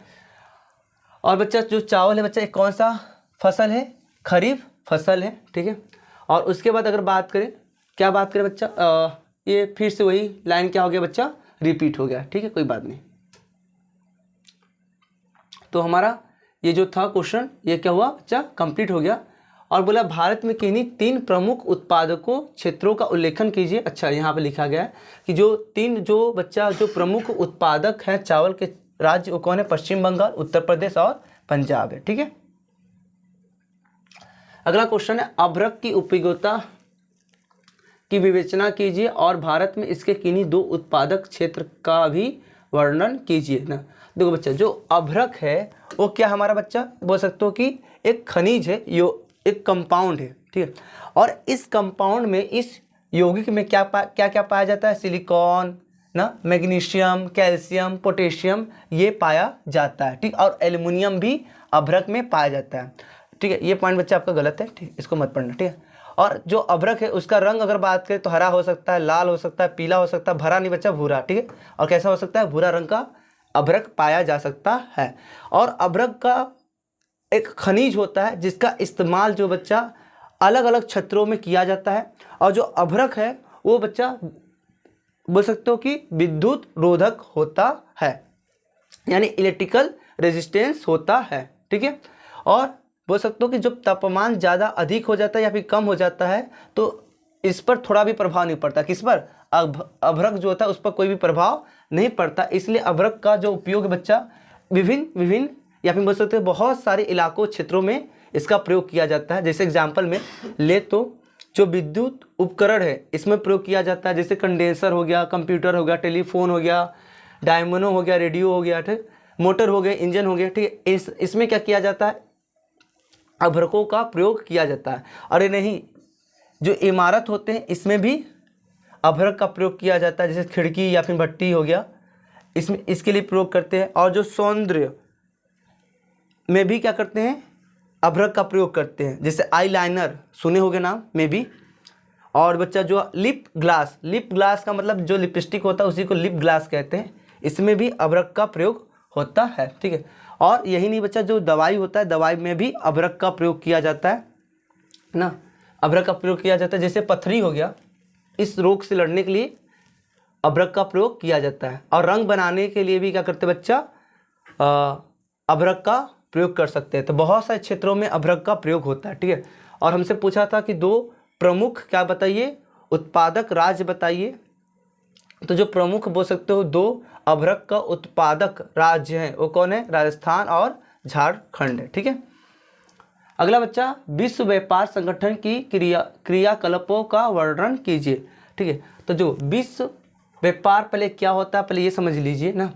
S1: और बच्चा जो चावल है बच्चा एक कौन सा फसल है, खरीफ फसल है, ठीक है। और उसके बाद अगर बात करें, क्या बात करें बच्चा, ये फिर से वही लाइन क्या हो गया बच्चा, रिपीट हो गया, ठीक है, कोई बात नहीं। तो हमारा ये जो था क्वेश्चन, ये क्या हुआ बच्चा, कंप्लीट हो गया। और बोला भारत में किन्हीं 3 प्रमुख उत्पादकों क्षेत्रों का उल्लेखन कीजिए। अच्छा, यहाँ पे लिखा गया है कि जो 3 जो बच्चा जो प्रमुख उत्पादक हैं चावल के राज्य, वो कौन है, पश्चिम बंगाल, उत्तर प्रदेश और पंजाब है, ठीक है। अगला क्वेश्चन है अभ्रक की उपयोगिता की विवेचना कीजिए और भारत में इसके किन्हीं 2 उत्पादक क्षेत्र का भी वर्णन कीजिए ना। देखो बच्चा, जो अभ्रक है वो क्या हमारा बच्चा बोल सकते हो कि एक खनिज है, यो एक कंपाउंड है, ठीक है। और इस कंपाउंड में, इस यौगिक में क्या क्या पाया जाता है? सिलिकॉन ना, मैग्नीशियम, कैल्शियम, पोटेशियम ये पाया जाता है, ठीक। और एल्युमिनियम भी अभ्रक में पाया जाता है, ठीक है। ये पॉइंट बच्चा आपका गलत है, ठीक, इसको मत पढ़ना, ठीक है। और जो अभ्रक है उसका रंग अगर बात करें तो हरा हो सकता है, लाल हो सकता है, पीला हो सकता है, भरा नहीं बच्चा, भूरा, ठीक है। और कैसा हो सकता है? भूरा रंग का अभ्रक पाया जा सकता है। और अभ्रक का एक खनिज होता है जिसका इस्तेमाल जो बच्चा अलग अलग क्षेत्रों में किया जाता है। और जो अभ्रक है वो बच्चा बोल सकते हो कि विद्युत रोधक होता है, यानी इलेक्ट्रिकल रेजिस्टेंस होता है, ठीक है। और बोल सकते हो कि जब तापमान ज़्यादा अधिक हो जाता है या फिर कम हो जाता है तो इस पर थोड़ा भी प्रभाव नहीं पड़ता। किस पर? अभ्रक जो होता है उस पर कोई भी प्रभाव नहीं पड़ता। इसलिए अभ्रक का जो उपयोग बच्चा विभिन्न या फिर बोल सकते हो बहुत सारे इलाकों क्षेत्रों में इसका प्रयोग किया जाता है। जैसे एग्जाम्पल में ले तो जो विद्युत उपकरण है इसमें प्रयोग किया जाता है, जैसे कंडेंसर हो गया, कंप्यूटर हो गया, टेलीफोन हो गया, डायमोनो हो गया, रेडियो हो गया, ठीक, मोटर हो गया, इंजन हो गया, ठीक है। इसमें क्या किया जाता है? अभ्रकों का प्रयोग किया जाता है। अरे नहीं, जो इमारत होते हैं इसमें भी अभ्रक का प्रयोग किया जाता है, जैसे खिड़की या फिर भट्टी हो गया, इसमें इसके लिए प्रयोग करते हैं। और जो सौंदर्य में भी क्या करते हैं? अभ्रक का प्रयोग करते हैं, जैसे आई लाइनर सुने होंगे नाम में भी। और बच्चा जो लिप ग्लास का मतलब जो लिपस्टिक होता है उसी को लिप ग्लास कहते हैं, इसमें भी अभ्रक का प्रयोग होता है, ठीक है। और यही नहीं बच्चा, जो दवाई होता है दवाई में भी अभ्रक का प्रयोग किया जाता है ना, अभ्रक का प्रयोग किया जाता है। जैसे पथरी हो गया, इस रोग से लड़ने के लिए अभ्रक का प्रयोग किया जाता है। और रंग बनाने के लिए भी क्या करते बच्चा? अभ्रक का प्रयोग कर सकते हैं। तो बहुत सारे क्षेत्रों में अभ्रक का प्रयोग होता है, ठीक है। और हमसे पूछा था कि 2 प्रमुख क्या बताइए? उत्पादक राज्य बताइए। तो जो प्रमुख बोल सकते हो 2 अभ्रक का उत्पादक राज्य हैं वो कौन है? राजस्थान और झारखंड है, ठीक है। अगला बच्चा, विश्व व्यापार संगठन की क्रियाकलापों का वर्णन कीजिए, ठीक है। तो जो विश्व व्यापार पहले क्या होता है पहले ये समझ लीजिए ना।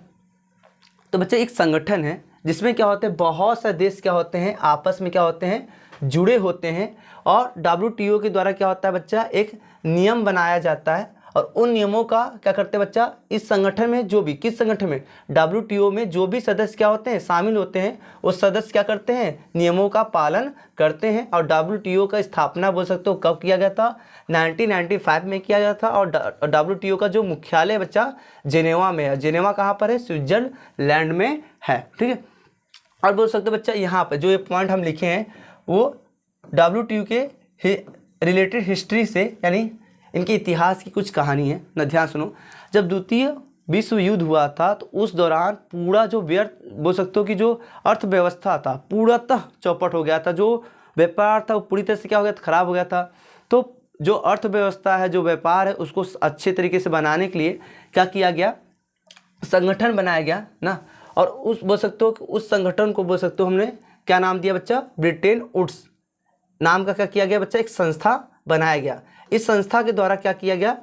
S1: तो बच्चा एक संगठन है जिसमें क्या होते हैं? बहुत सारे देश क्या होते हैं? आपस में क्या होते हैं? जुड़े होते हैं। और WTO के द्वारा क्या होता है बच्चा? एक नियम बनाया जाता है और उन नियमों का क्या करते हैं बच्चा? इस संगठन में जो भी, किस संगठन में? WTO में जो भी सदस्य क्या होते हैं? शामिल होते हैं, वो सदस्य क्या करते हैं? नियमों का पालन करते हैं। और WTO का स्थापना बोल सकते हो कब किया गया था? 1995 में किया गया था। और WTO का जो मुख्यालय बच्चा जेनेवा में है। जेनेवा कहाँ पर है? स्विट्जरलैंड में है, ठीक है। और बोल सकते हो बच्चा यहाँ पर जो ये पॉइंट हम लिखे हैं वो WTO के रिलेटेड हिस्ट्री से, यानी इनके इतिहास की कुछ कहानी है ना, ध्यान सुनो। जब द्वितीय विश्व युद्ध हुआ था तो उस दौरान पूरा जो व्यर्थ बोल सकते हो कि जो अर्थव्यवस्था था पूर्णतः चौपट हो गया था। जो व्यापार था वो पूरी तरह से क्या हो गया था? खराब हो गया था। तो जो अर्थव्यवस्था है, जो व्यापार है, उसको अच्छे तरीके से बनाने के लिए क्या किया गया? संगठन बनाया गया ना। और उस बोल सकते हो कि उस संगठन को बोल सकते हो हमने क्या नाम दिया बच्चा? ब्रिटेन वुड्स नाम का क्या किया गया बच्चा? एक संस्था बनाया गया। इस संस्था के द्वारा क्या किया गया?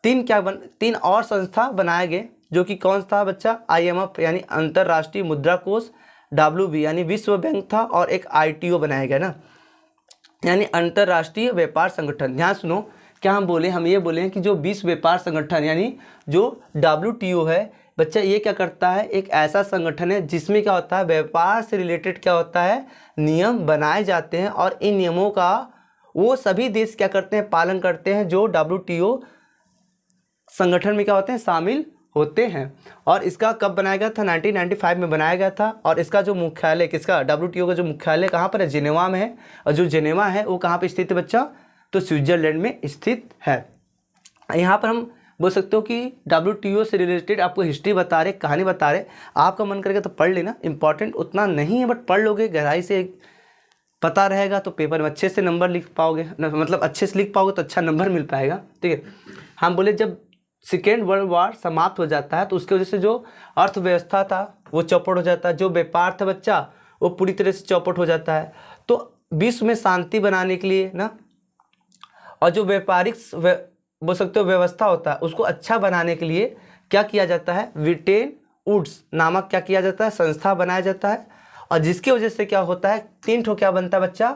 S1: 3 और संस्था बनाए गए, जो कि कौन था बच्चा? IMF यानी अंतर्राष्ट्रीय मुद्रा कोष, WB यानी विश्व बैंक था, और एक ITO बनाया गया ना, यानी अंतर्राष्ट्रीय व्यापार संगठन। ध्यान सुनो, क्या हम बोले? हम ये बोले कि जो विश्व व्यापार संगठन यानी जो WTO है बच्चा, ये क्या करता है? एक ऐसा संगठन है जिसमें क्या होता है? व्यापार से रिलेटेड क्या होता है? नियम बनाए जाते हैं। और इन नियमों का वो सभी देश क्या करते हैं? पालन करते हैं, जो WTO संगठन में क्या होते हैं? शामिल होते हैं। और इसका कब बनाया गया था? 1995 में बनाया गया था। और इसका जो मुख्यालय किसका? WTO का जो मुख्यालय कहाँ पर है? जेनेवा में है। और जो जेनेवा है वो कहाँ पर स्थित है बच्चा? तो स्विट्जरलैंड में स्थित है। यहाँ पर हम बोल सकते हो कि WTO से रिलेटेड आपको हिस्ट्री बता रहे, कहानी बता रहे। आपका मन करेगा तो पढ़ लेना, इंपॉर्टेंट उतना नहीं है, बट पढ़ लोगे, गहराई से पता रहेगा तो पेपर में अच्छे से नंबर लिख पाओगे, मतलब अच्छे से लिख पाओगे तो अच्छा नंबर मिल पाएगा, ठीक है। हम बोले जब सेकेंड वर्ल्ड वॉर समाप्त हो जाता है तो उसकी वजह से जो अर्थव्यवस्था था वो चौपट हो जाता है। जो व्यापार था बच्चा वो पूरी तरह से चौपट हो जाता है। तो विश्व में शांति बनाने के लिए ना, और जो व्यापारिक बोल सकते हो व्यवस्था होता है उसको अच्छा बनाने के लिए क्या किया जाता है, ब्रिटेन वुड्स नामक क्या किया जाता है, संस्था बनाया जाता है। और जिसकी वजह से क्या होता है, 3 ठो क्या बनता है बच्चा,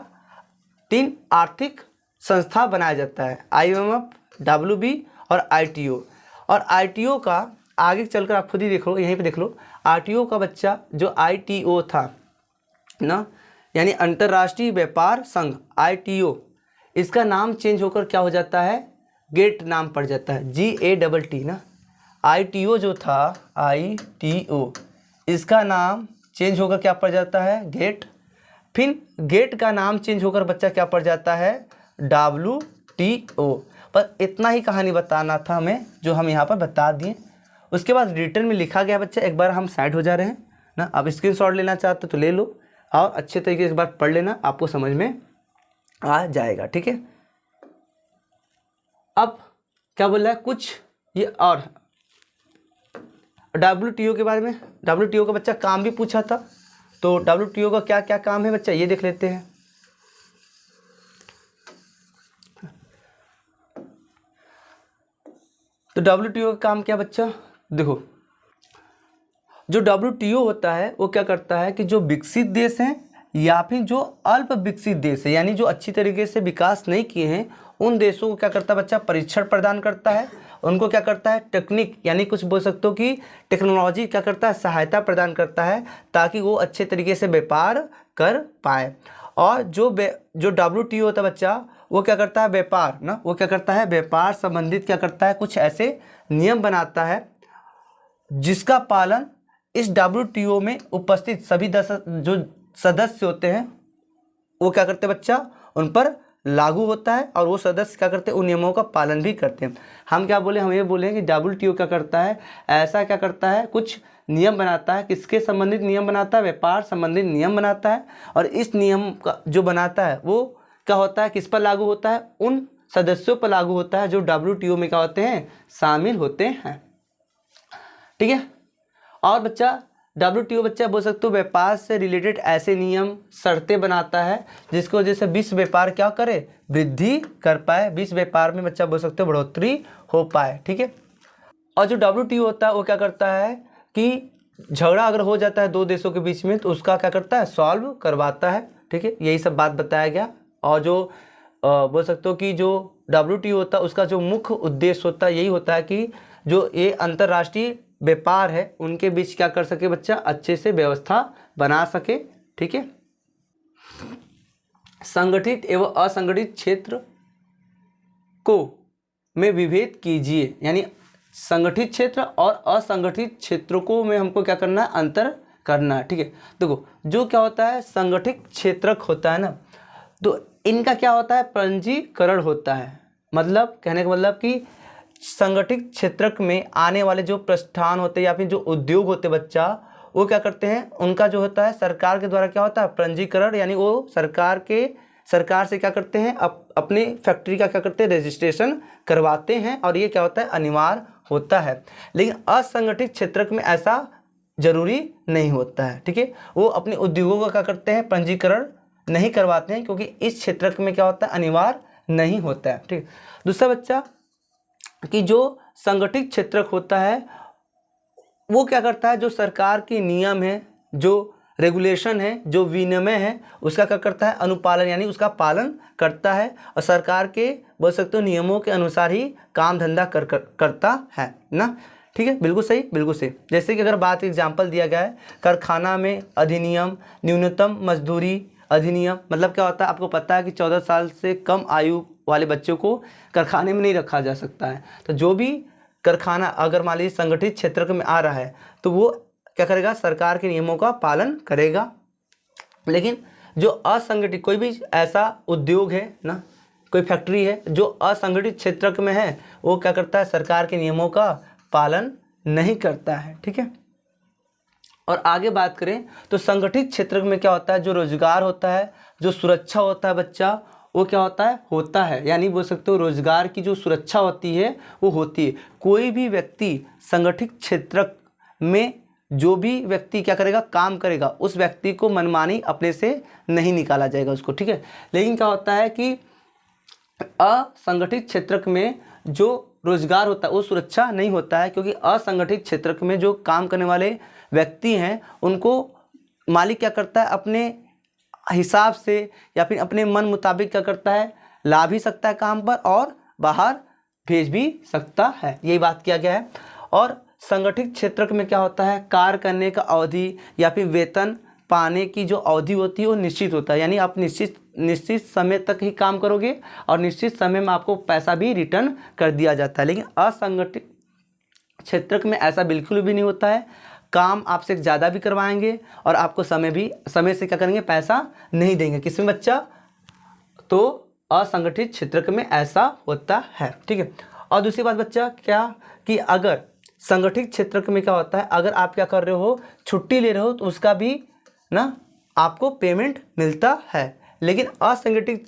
S1: 3 आर्थिक संस्था बनाया जाता है, IMF, WB और ITO। और ITO का आगे चलकर आप खुद ही देख लो, यहीं पे देख लो, ITO का बच्चा जो ITO था ना, यानी अंतर्राष्ट्रीय व्यापार संघ ITO, इसका नाम चेंज होकर क्या हो जाता है, गेट नाम पड़ जाता है, GATT ना। ITO जो था ITO, इसका नाम चेंज होकर क्या पड़ जाता है, गेट। फिर गेट का नाम चेंज होकर बच्चा क्या पड़ जाता है, WTO। पर इतना ही कहानी बताना था हमें जो हम यहाँ पर बता दिए। उसके बाद रिटर्न में लिखा गया बच्चा, एक बार हम साइड हो जा रहे हैं ना, अब स्क्रीनशॉट लेना चाहते तो ले लो और अच्छे तरीके से एक बार पढ़ लेना, आपको समझ में आ जाएगा, ठीक है। अब क्या बोल रहा है कुछ ये और WTO के बारे में। WTO का बच्चा काम भी पूछा था, तो WTO का क्या क्या काम है बच्चा ये देख लेते हैं। तो WTO का काम क्या बच्चा, देखो जो WTO होता है वो क्या करता है कि जो विकसित देश हैं या फिर जो अल्प विकसित देश है, यानी जो अच्छी तरीके से विकास नहीं किए हैं, उन देशों को क्या करता है बच्चा, परीक्षण प्रदान करता है, उनको क्या करता है, टेक्निक यानी कुछ बोल सकते हो कि टेक्नोलॉजी क्या करता है, सहायता प्रदान करता है ताकि वो अच्छे तरीके से व्यापार कर पाए। और जो WTO होता है बच्चा, वो क्या करता है, व्यापार ना, वो क्या करता है, व्यापार संबंधित क्या करता है, कुछ ऐसे नियम बनाता है जिसका पालन इस WTO में उपस्थित सभी जो सदस्य होते हैं वो क्या करते हैं बच्चा, उन पर लागू होता है और वो सदस्य क्या करते हैं, उन नियमों का पालन भी करते हैं। हम क्या बोले, हम ये बोले कि WTO क्या करता है, ऐसा क्या करता है, कुछ नियम बनाता है, किसके संबंधित नियम बनाता है, व्यापार संबंधित नियम बनाता है। और इस नियम का जो बनाता है वो क्या होता है, किस पर लागू होता है, उन सदस्यों पर लागू होता है जो WTO में क्या होते हैं, शामिल होते हैं, ठीक है। और बच्चा WTO बच्चा बोल सकते हो व्यापार से रिलेटेड ऐसे नियम शर्तें बनाता है जिसकी वजह से विश्व व्यापार क्या करे, वृद्धि कर पाए, विश्व व्यापार में बच्चा बोल सकते हो बढ़ोतरी हो पाए, ठीक है। और जो WTO होता है वो क्या करता है कि झगड़ा अगर हो जाता है 2 देशों के बीच में तो उसका क्या करता है, सॉल्व करवाता है, ठीक है। यही सब बात बताया गया। और जो बोल सकते हो कि जो WTO होता है उसका जो मुख्य उद्देश्य होता है यही होता है कि जो ये अंतर्राष्ट्रीय व्यापार है उनके बीच क्या कर सके बच्चा, अच्छे से व्यवस्था बना सके, ठीक है। संगठित एवं असंगठित क्षेत्र को में विभेद कीजिए, यानी संगठित क्षेत्र और असंगठित क्षेत्रों को में हमको क्या करना है, अंतर करना है, ठीक है। देखो जो क्या होता है, संगठित क्षेत्रक होता है ना, तो इनका क्या होता है, पंजीकरण होता है। मतलब कहने का मतलब कि संगठित क्षेत्र में आने वाले जो प्रतिष्ठान होते हैं या फिर जो उद्योग होते हैं बच्चा, वो क्या करते हैं, उनका जो होता है सरकार के द्वारा क्या होता है, पंजीकरण, यानी वो सरकार से क्या करते हैं, अपनी फैक्ट्री का क्या करते हैं, रजिस्ट्रेशन करवाते हैं और ये क्या होता है, अनिवार्य होता है। लेकिन असंगठित क्षेत्र में ऐसा जरूरी नहीं होता है, ठीक है। वो अपने उद्योगों का क्या करते हैं, पंजीकरण नहीं करवाते हैं क्योंकि इस क्षेत्र में क्या होता है, अनिवार्य नहीं होता है, ठीक। दूसरा बच्चा कि जो संगठित क्षेत्र होता है वो क्या करता है, जो सरकार के नियम है, जो रेगुलेशन है, जो विनियम है, उसका क्या करता है, अनुपालन, यानी उसका पालन करता है और सरकार के बोल सकते हो नियमों के अनुसार ही काम धंधा करता है ना, ठीक है। बिल्कुल सही, बिल्कुल सही। जैसे कि अगर बात एग्जाम्पल दिया गया है, कारखाना में अधिनियम, न्यूनतम मजदूरी अधिनियम, मतलब क्या होता है, आपको पता है कि 14 साल से कम आयु वाले बच्चों को कारखाने में नहीं रखा जा सकता है। तो जो भी कारखाना अगर मान लीजिए संगठित क्षेत्र में आ रहा है तो वो क्या करेगा, सरकार के नियमों का पालन करेगा। लेकिन जो असंगठित कोई भी ऐसा उद्योग है ना, कोई फैक्ट्री है जो असंगठित क्षेत्र में है, वो क्या करता है, सरकार के नियमों का पालन नहीं करता है, ठीक है। और आगे बात करें तो संगठित क्षेत्र में क्या होता है, जो रोजगार होता है, जो सुरक्षा होता है बच्चा, वो क्या होता है, यानी बोल सकते हो रोजगार की जो सुरक्षा होती है वो होती है। कोई भी व्यक्ति संगठित क्षेत्र में जो भी व्यक्ति क्या करेगा, काम करेगा, उस व्यक्ति को मनमानी अपने से नहीं निकाला जाएगा उसको, ठीक है। लेकिन क्या होता है कि असंगठित क्षेत्र में जो रोजगार होता है वो सुरक्षा नहीं होता है, क्योंकि असंगठित क्षेत्र में जो काम करने वाले व्यक्ति हैं उनको मालिक क्या करता है, अपने हिसाब से या फिर अपने मन मुताबिक क्या करता है, ला भी सकता है काम पर और बाहर भेज भी सकता है। यही बात किया गया है। और संगठित क्षेत्र में क्या होता है, कार्य करने का अवधि या फिर वेतन पाने की जो अवधि होती है वो निश्चित होता है, यानी आप निश्चित समय तक ही काम करोगे और निश्चित समय में आपको पैसा भी रिटर्न कर दिया जाता है। लेकिन असंगठित क्षेत्र में ऐसा बिल्कुल भी नहीं होता है, काम आपसे ज़्यादा भी करवाएंगे और आपको समय से क्या करेंगे, पैसा नहीं देंगे। किसमें बच्चा, तो असंगठित क्षेत्र में ऐसा होता है, ठीक है। और दूसरी बात बच्चा क्या, कि अगर संगठित क्षेत्र में क्या होता है, अगर आप क्या कर रहे हो, छुट्टी ले रहे हो तो उसका भी ना आपको पेमेंट मिलता है। लेकिन असंगठित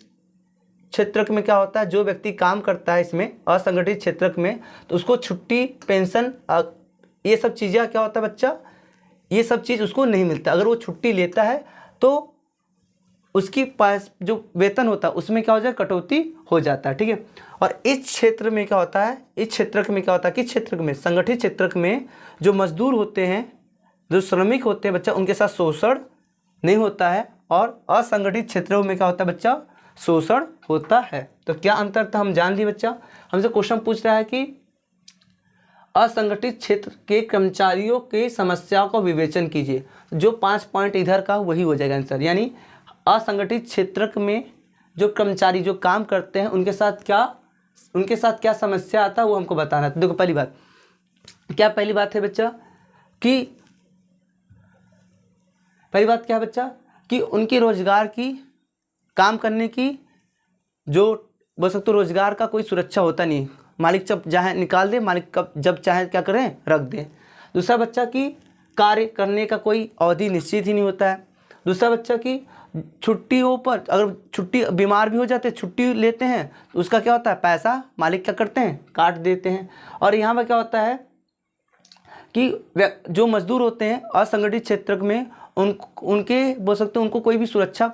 S1: क्षेत्र में क्या होता है, जो व्यक्ति काम करता है इसमें असंगठित क्षेत्र में, तो उसको छुट्टी, पेंशन, ये सब चीज़ें क्या होता है बच्चा, ये सब चीज़ उसको नहीं मिलता। अगर वो छुट्टी लेता है तो उसकी पास जो वेतन होता है उसमें क्या हो जाए, कटौती हो जाता है, ठीक है। और इस क्षेत्र में क्या होता है, इस क्षेत्र में क्या होता है, किस क्षेत्र में, संगठित क्षेत्र में जो मजदूर होते हैं, जो श्रमिक होते हैं बच्चा, उनके साथ शोषण नहीं होता है। और असंगठित क्षेत्रों में क्या होता है बच्चा, शोषण होता है। तो क्या अंतर था, हम जान लिए बच्चा। हमसे क्वेश्चन पूछ रहा है कि असंगठित क्षेत्र के कर्मचारियों के समस्याओं को विवेचन कीजिए। जो 5 पॉइंट इधर का वही हो जाएगा आंसर, यानी असंगठित क्षेत्र में जो कर्मचारी जो काम करते हैं उनके साथ क्या समस्या आता है वो हमको बताना है। तो देखो पहली बात है बच्चा, कि पहली बात क्या है बच्चा, कि उनकी रोजगार की, काम करने की जो बोल सकते हो रोजगार का कोई सुरक्षा होता नहीं, मालिक जब चाहे निकाल दे, मालिक कब जब चाहे क्या करें, रख दे। दूसरा बच्चा की कार्य करने का कोई अवधि निश्चित ही नहीं होता है। दूसरा बच्चा की छुट्टियों पर, अगर छुट्टी बीमार भी हो जाते हैं, छुट्टी लेते हैं तो उसका क्या होता है, पैसा मालिक क्या करते हैं, काट देते हैं। और यहाँ पर क्या होता है कि जो मजदूर होते हैं असंगठित क्षेत्र में उनके बोल सकते हैं उनको कोई भी सुरक्षा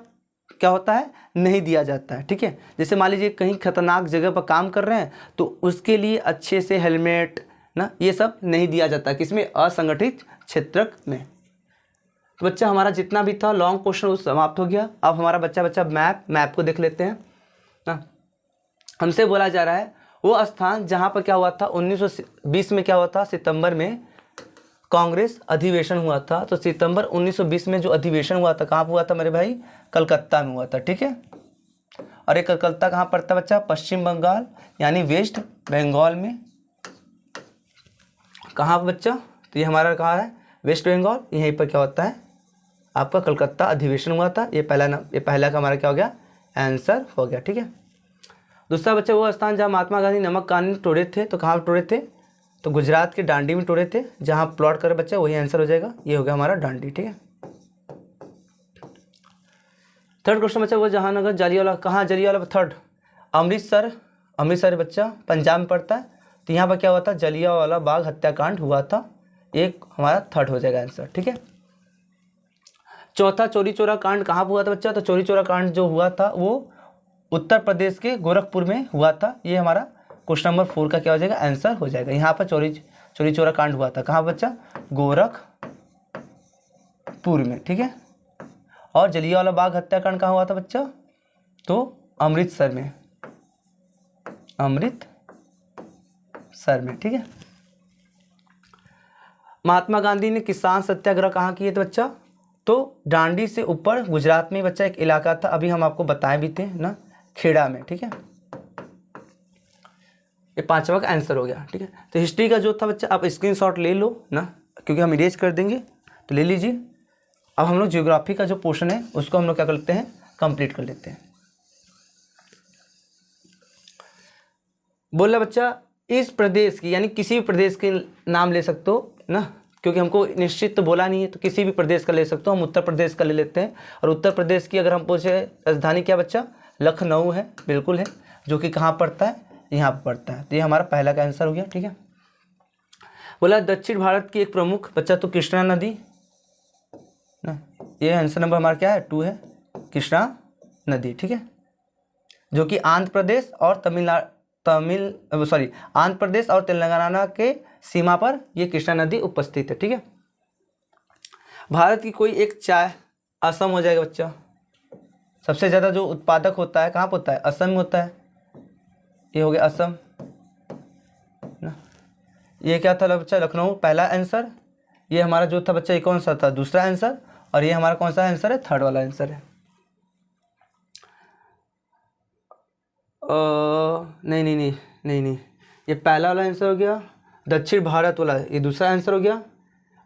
S1: क्या होता है, नहीं दिया जाता है, ठीक है। जैसे मान लीजिए कहीं खतरनाक जगह पर काम कर रहे हैं तो उसके लिए अच्छे से हेलमेट ना ये सब नहीं दिया जाता, किसमें, असंगठित क्षेत्र में। तो बच्चा हमारा जितना भी था लॉन्ग क्वेश्चन वो समाप्त हो गया। अब हमारा बच्चा मैप को देख लेते हैं ना। हमसे बोला जा रहा है वो स्थान जहाँ पर क्या हुआ था 1920 में, क्या हुआ था, सितंबर में कांग्रेस अधिवेशन हुआ था। तो सितंबर 1920 में जो अधिवेशन हुआ था कहाँ हुआ था मेरे भाई, कलकत्ता में हुआ था, ठीक है। और ये कलकत्ता कहाँ पड़ता है बच्चा, पश्चिम बंगाल यानी वेस्ट बंगाल में। कहाँ बच्चा, तो ये हमारा कहाँ है, वेस्ट बंगाल। यहीं पर क्या होता है आपका कलकत्ता अधिवेशन हुआ था। ये पहला का हमारा क्या हो गया, आंसर हो गया, ठीक है। दूसरा बच्चा वो स्थान जहाँ महात्मा गांधी नमक कानून तोड़े थे, तो कहाँ तोड़े थे, तो गुजरात के दांडी में तोड़े थे। जहाँ प्लॉट करे बच्चा वही आंसर हो जाएगा, ये हो गया हमारा दांडी, ठीक है। थर्ड क्वेश्चन बच्चा वो जहांगीर जलियांवाला, कहाँ जलियांवाला, थर्ड अमृतसर बच्चा पंजाब में पड़ता है। तो यहाँ पर क्या हुआ था, जलियांवाला बाग हत्याकांड हुआ था। एक हमारा थर्ड हो जाएगा आंसर, ठीक है। चौथा चौरी चौरा कांड कहाँ पर हुआ था बच्चा, तो चौरी चौरा कांड जो हुआ था वो उत्तर प्रदेश के गोरखपुर में हुआ था। ये हमारा क्वेश्चन नंबर 4 का क्या हो जाएगा, आंसर हो जाएगा। यहाँ पर चौरी चौरा कांड हुआ था, कहाँ बच्चा, गोरखपुर में, ठीक है। और जलियांवाला बाग हत्याकांड कहाँ हुआ था बच्चा, तो अमृतसर में, ठीक है। महात्मा गांधी ने किसान सत्याग्रह कहाँ किए थे बच्चा, तो दांडी से ऊपर गुजरात में बच्चा एक इलाका था, अभी हम आपको बताए भी थे ना, खेड़ा में, ठीक है। ये 5वां का आंसर हो गया, ठीक है। तो हिस्ट्री का जो था बच्चा आप स्क्रीनशॉट ले लो ना, क्योंकि हम इरेज कर देंगे, तो ले लीजिए। अब हम लोग ज्योग्राफी का जो पोर्शन है उसको हम लोग क्या करते हैं, कंप्लीट कर लेते हैं। बोला बच्चा इस प्रदेश की, यानी किसी भी प्रदेश के नाम ले सकते हो ना, क्योंकि हमको निश्चित तो बोला नहीं है, तो किसी भी प्रदेश का ले सकते हो। हम उत्तर प्रदेश का ले लेते हैं। और उत्तर प्रदेश की अगर हम पूछे राजधानी क्या बच्चा, लखनऊ है, बिल्कुल है, जो कि कहाँ पड़ता है, यहाँ पर पड़ता है। तो ये हमारा पहला का आंसर हो गया, ठीक है। बोला दक्षिण भारत की एक प्रमुख बच्चा, तो कृष्णा नदी ना, ये आंसर नंबर हमारा क्या है, 2 है, कृष्णा नदी, ठीक है, जो कि आंध्र प्रदेश और आंध्र प्रदेश और तेलंगाना के सीमा पर ये कृष्णा नदी उपस्थित है। ठीक है। भारत की कोई एक चाय, असम हो जाएगा बच्चा। सबसे ज़्यादा जो उत्पादक होता है कहाँ पर होता है? असम में होता है। ये हो गया असम ना। ये क्या था बच्चा? लखनऊ, पहला आंसर। ये हमारा जो था बच्चा, ये कौन सा था? दूसरा आंसर। और ये हमारा कौन सा आंसर है? थर्ड वाला आंसर है। नहीं नहीं नहीं नहीं नहीं, ये पहला वाला आंसर हो गया। दक्षिण भारत वाला ये दूसरा आंसर हो गया।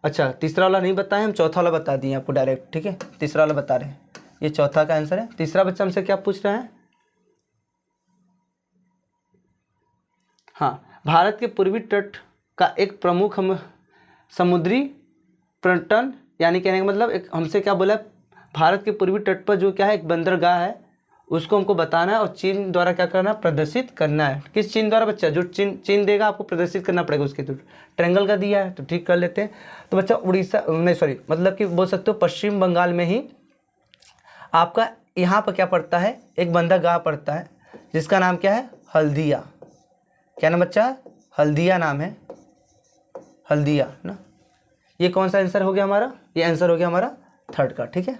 S1: अच्छा, तीसरा वाला नहीं बताए हम, चौथा वाला बता दिए आपको डायरेक्ट। ठीक है, तीसरा वाला बता रहे हैं, ये चौथा का आंसर है। तीसरा बच्चा हमसे क्या पूछ रहा है? हाँ, भारत के पूर्वी तट का एक प्रमुख समुद्री पर्यटन, यानी कहने का मतलब एक हमसे क्या बोला है? भारत के पूर्वी तट पर जो क्या है, एक बंदरगाह है, उसको हमको बताना है और चीन द्वारा क्या करना है? प्रदर्शित करना है। किस चीन द्वारा बच्चा? जो चीन देगा आपको प्रदर्शित करना पड़ेगा उसके थ्रू। ट्रायंगल का दिया है तो ठीक कर लेते हैं। तो बच्चा उड़ीसा नहीं सॉरी मतलब कि बोल सकते हो पश्चिम बंगाल में ही आपका यहाँ पर क्या पड़ता है? एक बंदरगाह पड़ता है जिसका नाम क्या है? हल्दिया। क्या नाम बच्चा? हल्दिया नाम है, हल्दिया ना। ये कौन सा आंसर हो गया हमारा? ये आंसर हो गया हमारा थर्ड का। ठीक है।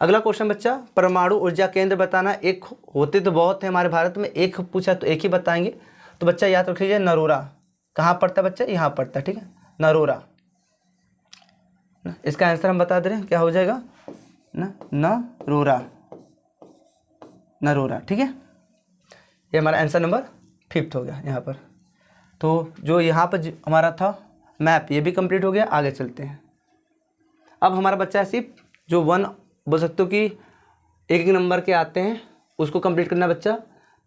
S1: अगला क्वेश्चन बच्चा, परमाणु ऊर्जा केंद्र बताना। एक होते तो बहुत है हमारे भारत में, एक पूछा तो एक ही बताएंगे। तो बच्चा याद रख लीजिए, नरोरा। कहाँ पड़ता है बच्चा? यहाँ पड़ता है। ठीक है, नरोरा। इसका आंसर हम बता दे रहे हैं, क्या हो जाएगा ना? नरोरा, नरोरा। ठीक है, ये हमारा आंसर नंबर 5 हो गया यहाँ पर। तो जो यहाँ पर हमारा था मैप, ये भी कंप्लीट हो गया। आगे चलते हैं। अब हमारा बच्चा सिर्फ जो 1 बोल सकते हो कि एक नंबर के आते हैं उसको कंप्लीट करना बच्चा।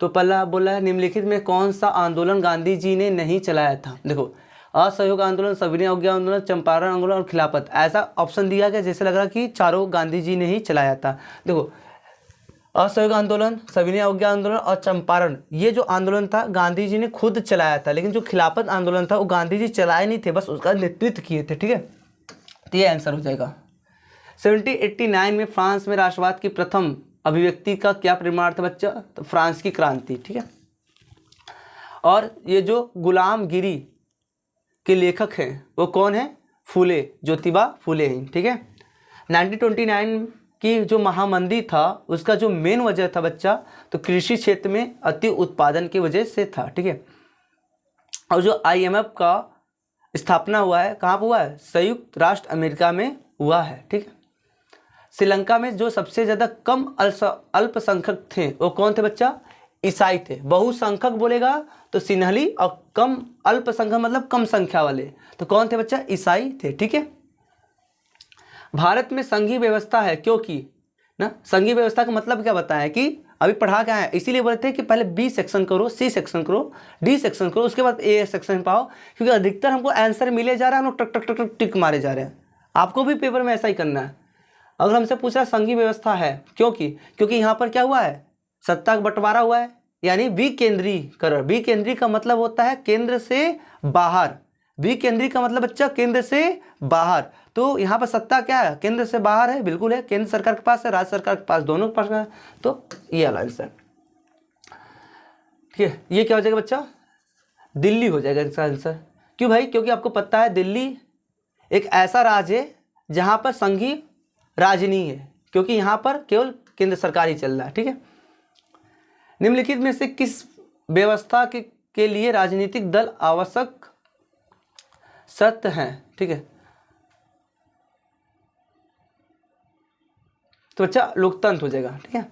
S1: तो पहला बोला है, निम्नलिखित में कौन सा आंदोलन गांधी जी ने नहीं चलाया था? देखो, असहयोग आंदोलन, सविनय अवज्ञा आंदोलन, चंपारण आंदोलन और खिलाफत। ऐसा ऑप्शन दिया गया जैसे लग रहा कि चारों गांधी जी ने ही चलाया था। देखो, असहयोग आंदोलन, सविनय अवज्ञा आंदोलन और चंपारण, ये जो आंदोलन था गांधी जी ने खुद चलाया था। लेकिन जो खिलाफत आंदोलन था वो गांधी जी चलाए नहीं थे, बस उसका नेतृत्व किए थे। ठीक है, तो ये आंसर हो जाएगा। 1789 में फ्रांस में राष्ट्रवाद की प्रथम अभिव्यक्ति का क्या परिमाण था बच्चा? तो फ्रांस की क्रांति। ठीक है। और ये जो गुलामगिरी के लेखक हैं वो कौन है? फूले, ज्योतिबा फूले हैं। ठीक है। 1929 की जो महामंदी था उसका जो मेन वजह था बच्चा, तो कृषि क्षेत्र में अति उत्पादन की वजह से था। ठीक है। और जो IMF का स्थापना हुआ है कहाँ पर हुआ है? संयुक्त राष्ट्र अमेरिका में हुआ है। ठीक है। श्रीलंका में जो सबसे ज़्यादा कम अल्पसंख्यक थे वो कौन थे बच्चा? ईसाई थे। बहुसंख्यक बोलेगा तो सिन्हली, और कम अल्पसंख्यक मतलब कम संख्या वाले, तो कौन थे बच्चा? ईसाई थे। ठीक है। भारत में संघीय व्यवस्था है क्योंकि ना, संघीय व्यवस्था का मतलब क्या बताएं कि अभी पढ़ा क्या है, इसीलिए बोलते हैं कि पहले B सेक्शन करो, C सेक्शन करो, D सेक्शन करो, उसके बाद A सेक्शन पाओ, क्योंकि अधिकतर हमको आंसर मिले जा रहा है, हम लोग टक टक टक टक टिक मारे जा रहे हैं। आपको भी पेपर में ऐसा ही करना है। अगर हमसे पूछा संघीय व्यवस्था है क्योंकि यहाँ पर क्या हुआ है? सत्ता का बंटवारा हुआ है, यानी विकेंद्रीकरण। विकेंद्री का मतलब होता है केंद्र से बाहर। विकेंद्री का मतलब बच्चा केंद्र से बाहर। तो यहाँ पर सत्ता क्या है? केंद्र से बाहर है, बिल्कुल है। केंद्र सरकार के पास है, राज्य सरकार के पास, दोनों के पास है। तो ये वाला आंसर। ठीक है, ये क्या हो जाएगा बच्चा? दिल्ली हो जाएगा इसका आंसर। क्यों भाई? क्योंकि आपको पता है दिल्ली एक ऐसा राज्य है जहाँ पर संघीय राज नहीं है, क्योंकि यहाँ पर केवल केंद्र सरकार ही चल रहा है। ठीक है। निम्नलिखित में से किस व्यवस्था के लिए राजनीतिक दल आवश्यक शर्त हैं? ठीक है। तो बच्चा लोकतंत्र हो जाएगा। ठीक है।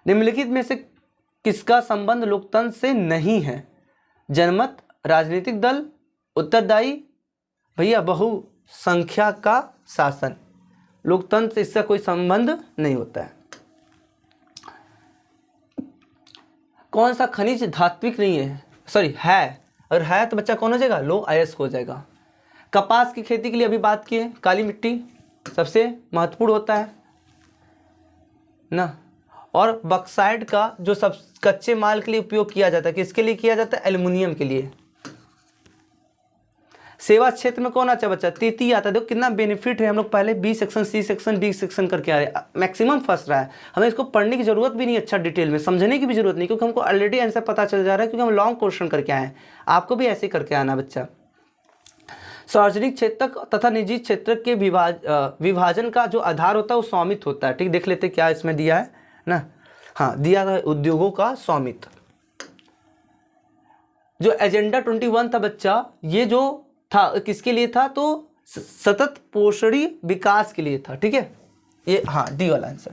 S1: निम्नलिखित में से किसका संबंध लोकतंत्र से नहीं है? जनमत, राजनीतिक दल, उत्तरदायी, भैया बहुसंख्या का शासन। लोकतंत्र से इसका कोई संबंध नहीं होता है। कौन सा खनिज धात्विक नहीं है? सॉरी है, अगर है तो बच्चा कौन हो जाएगा? लो अयस्क हो जाएगा। कपास की खेती के लिए अभी बात की है, काली मिट्टी सबसे महत्वपूर्ण होता है ना। और बक्साइड का जो सब कच्चे माल के लिए उपयोग किया जाता है, किसके लिए किया जाता है? एल्युमिनियम के लिए। सेवा क्षेत्र में कौन आता है बच्चा? तृतीय आता है। देखो कितना बेनिफिट है, हम लोग पहले B section, C section, D section करके आ रहे हैं, मैक्सिमम फंस रहा है। हमें इसको पढ़ने की जरूरत भी नहीं, अच्छा डिटेल में समझने की भी जरूरत नहीं, क्योंकि हमको ऑलरेडी आंसर पता चल जा रहा है, क्योंकि हम लॉन्ग क्वेश्चन करके आए हैं। आपको भी ऐसे करके आना बच्चा। सार्वजनिक क्षेत्र तथा निजी क्षेत्र के विभाजन का जो आधार होता है वो स्वामित्व होता है। ठीक, देख लेते क्या इसमें दिया है ना। हाँ, दिया था उद्योगों का स्वामित्व। जो एजेंडा 21 था बच्चा, ये जो था किसके लिए था? तो सतत पोषणी विकास के लिए था। ठीक है, ये हाँ डी वाला आंसर।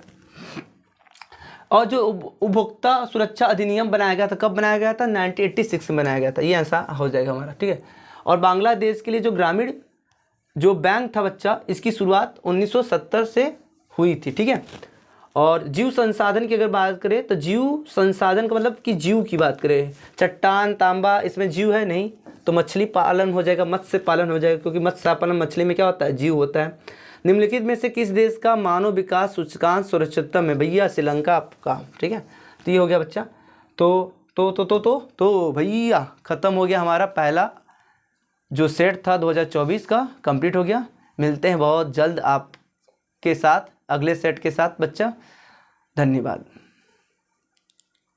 S1: और जो उपभोक्ता सुरक्षा अधिनियम बनाया गया था, कब बनाया गया था? 1986 में बनाया गया था। ये आंसर हो जाएगा हमारा। ठीक है, और बांग्लादेश के लिए जो ग्रामीण जो बैंक था बच्चा, इसकी शुरुआत 1970 से हुई थी। ठीक है, और जीव संसाधन की अगर बात करें तो जीव संसाधन का मतलब कि जीव की बात करें, चट्टान, तांबा, इसमें जीव है नहीं, तो मछली पालन हो जाएगा, मत्स्य पालन हो जाएगा, क्योंकि मत्स्य पालन मछली में क्या होता है? जीव होता है। निम्नलिखित में से किस देश का मानव विकास सूचकांक सर्वोच्चतम है? भैया श्रीलंका का। ठीक है, तो ये हो गया बच्चा। तो भैया ख़त्म हो गया हमारा पहला जो सेट था 2024 का, कंप्लीट हो गया। मिलते हैं बहुत जल्द आपके साथ अगले सेट के साथ बच्चा। धन्यवाद।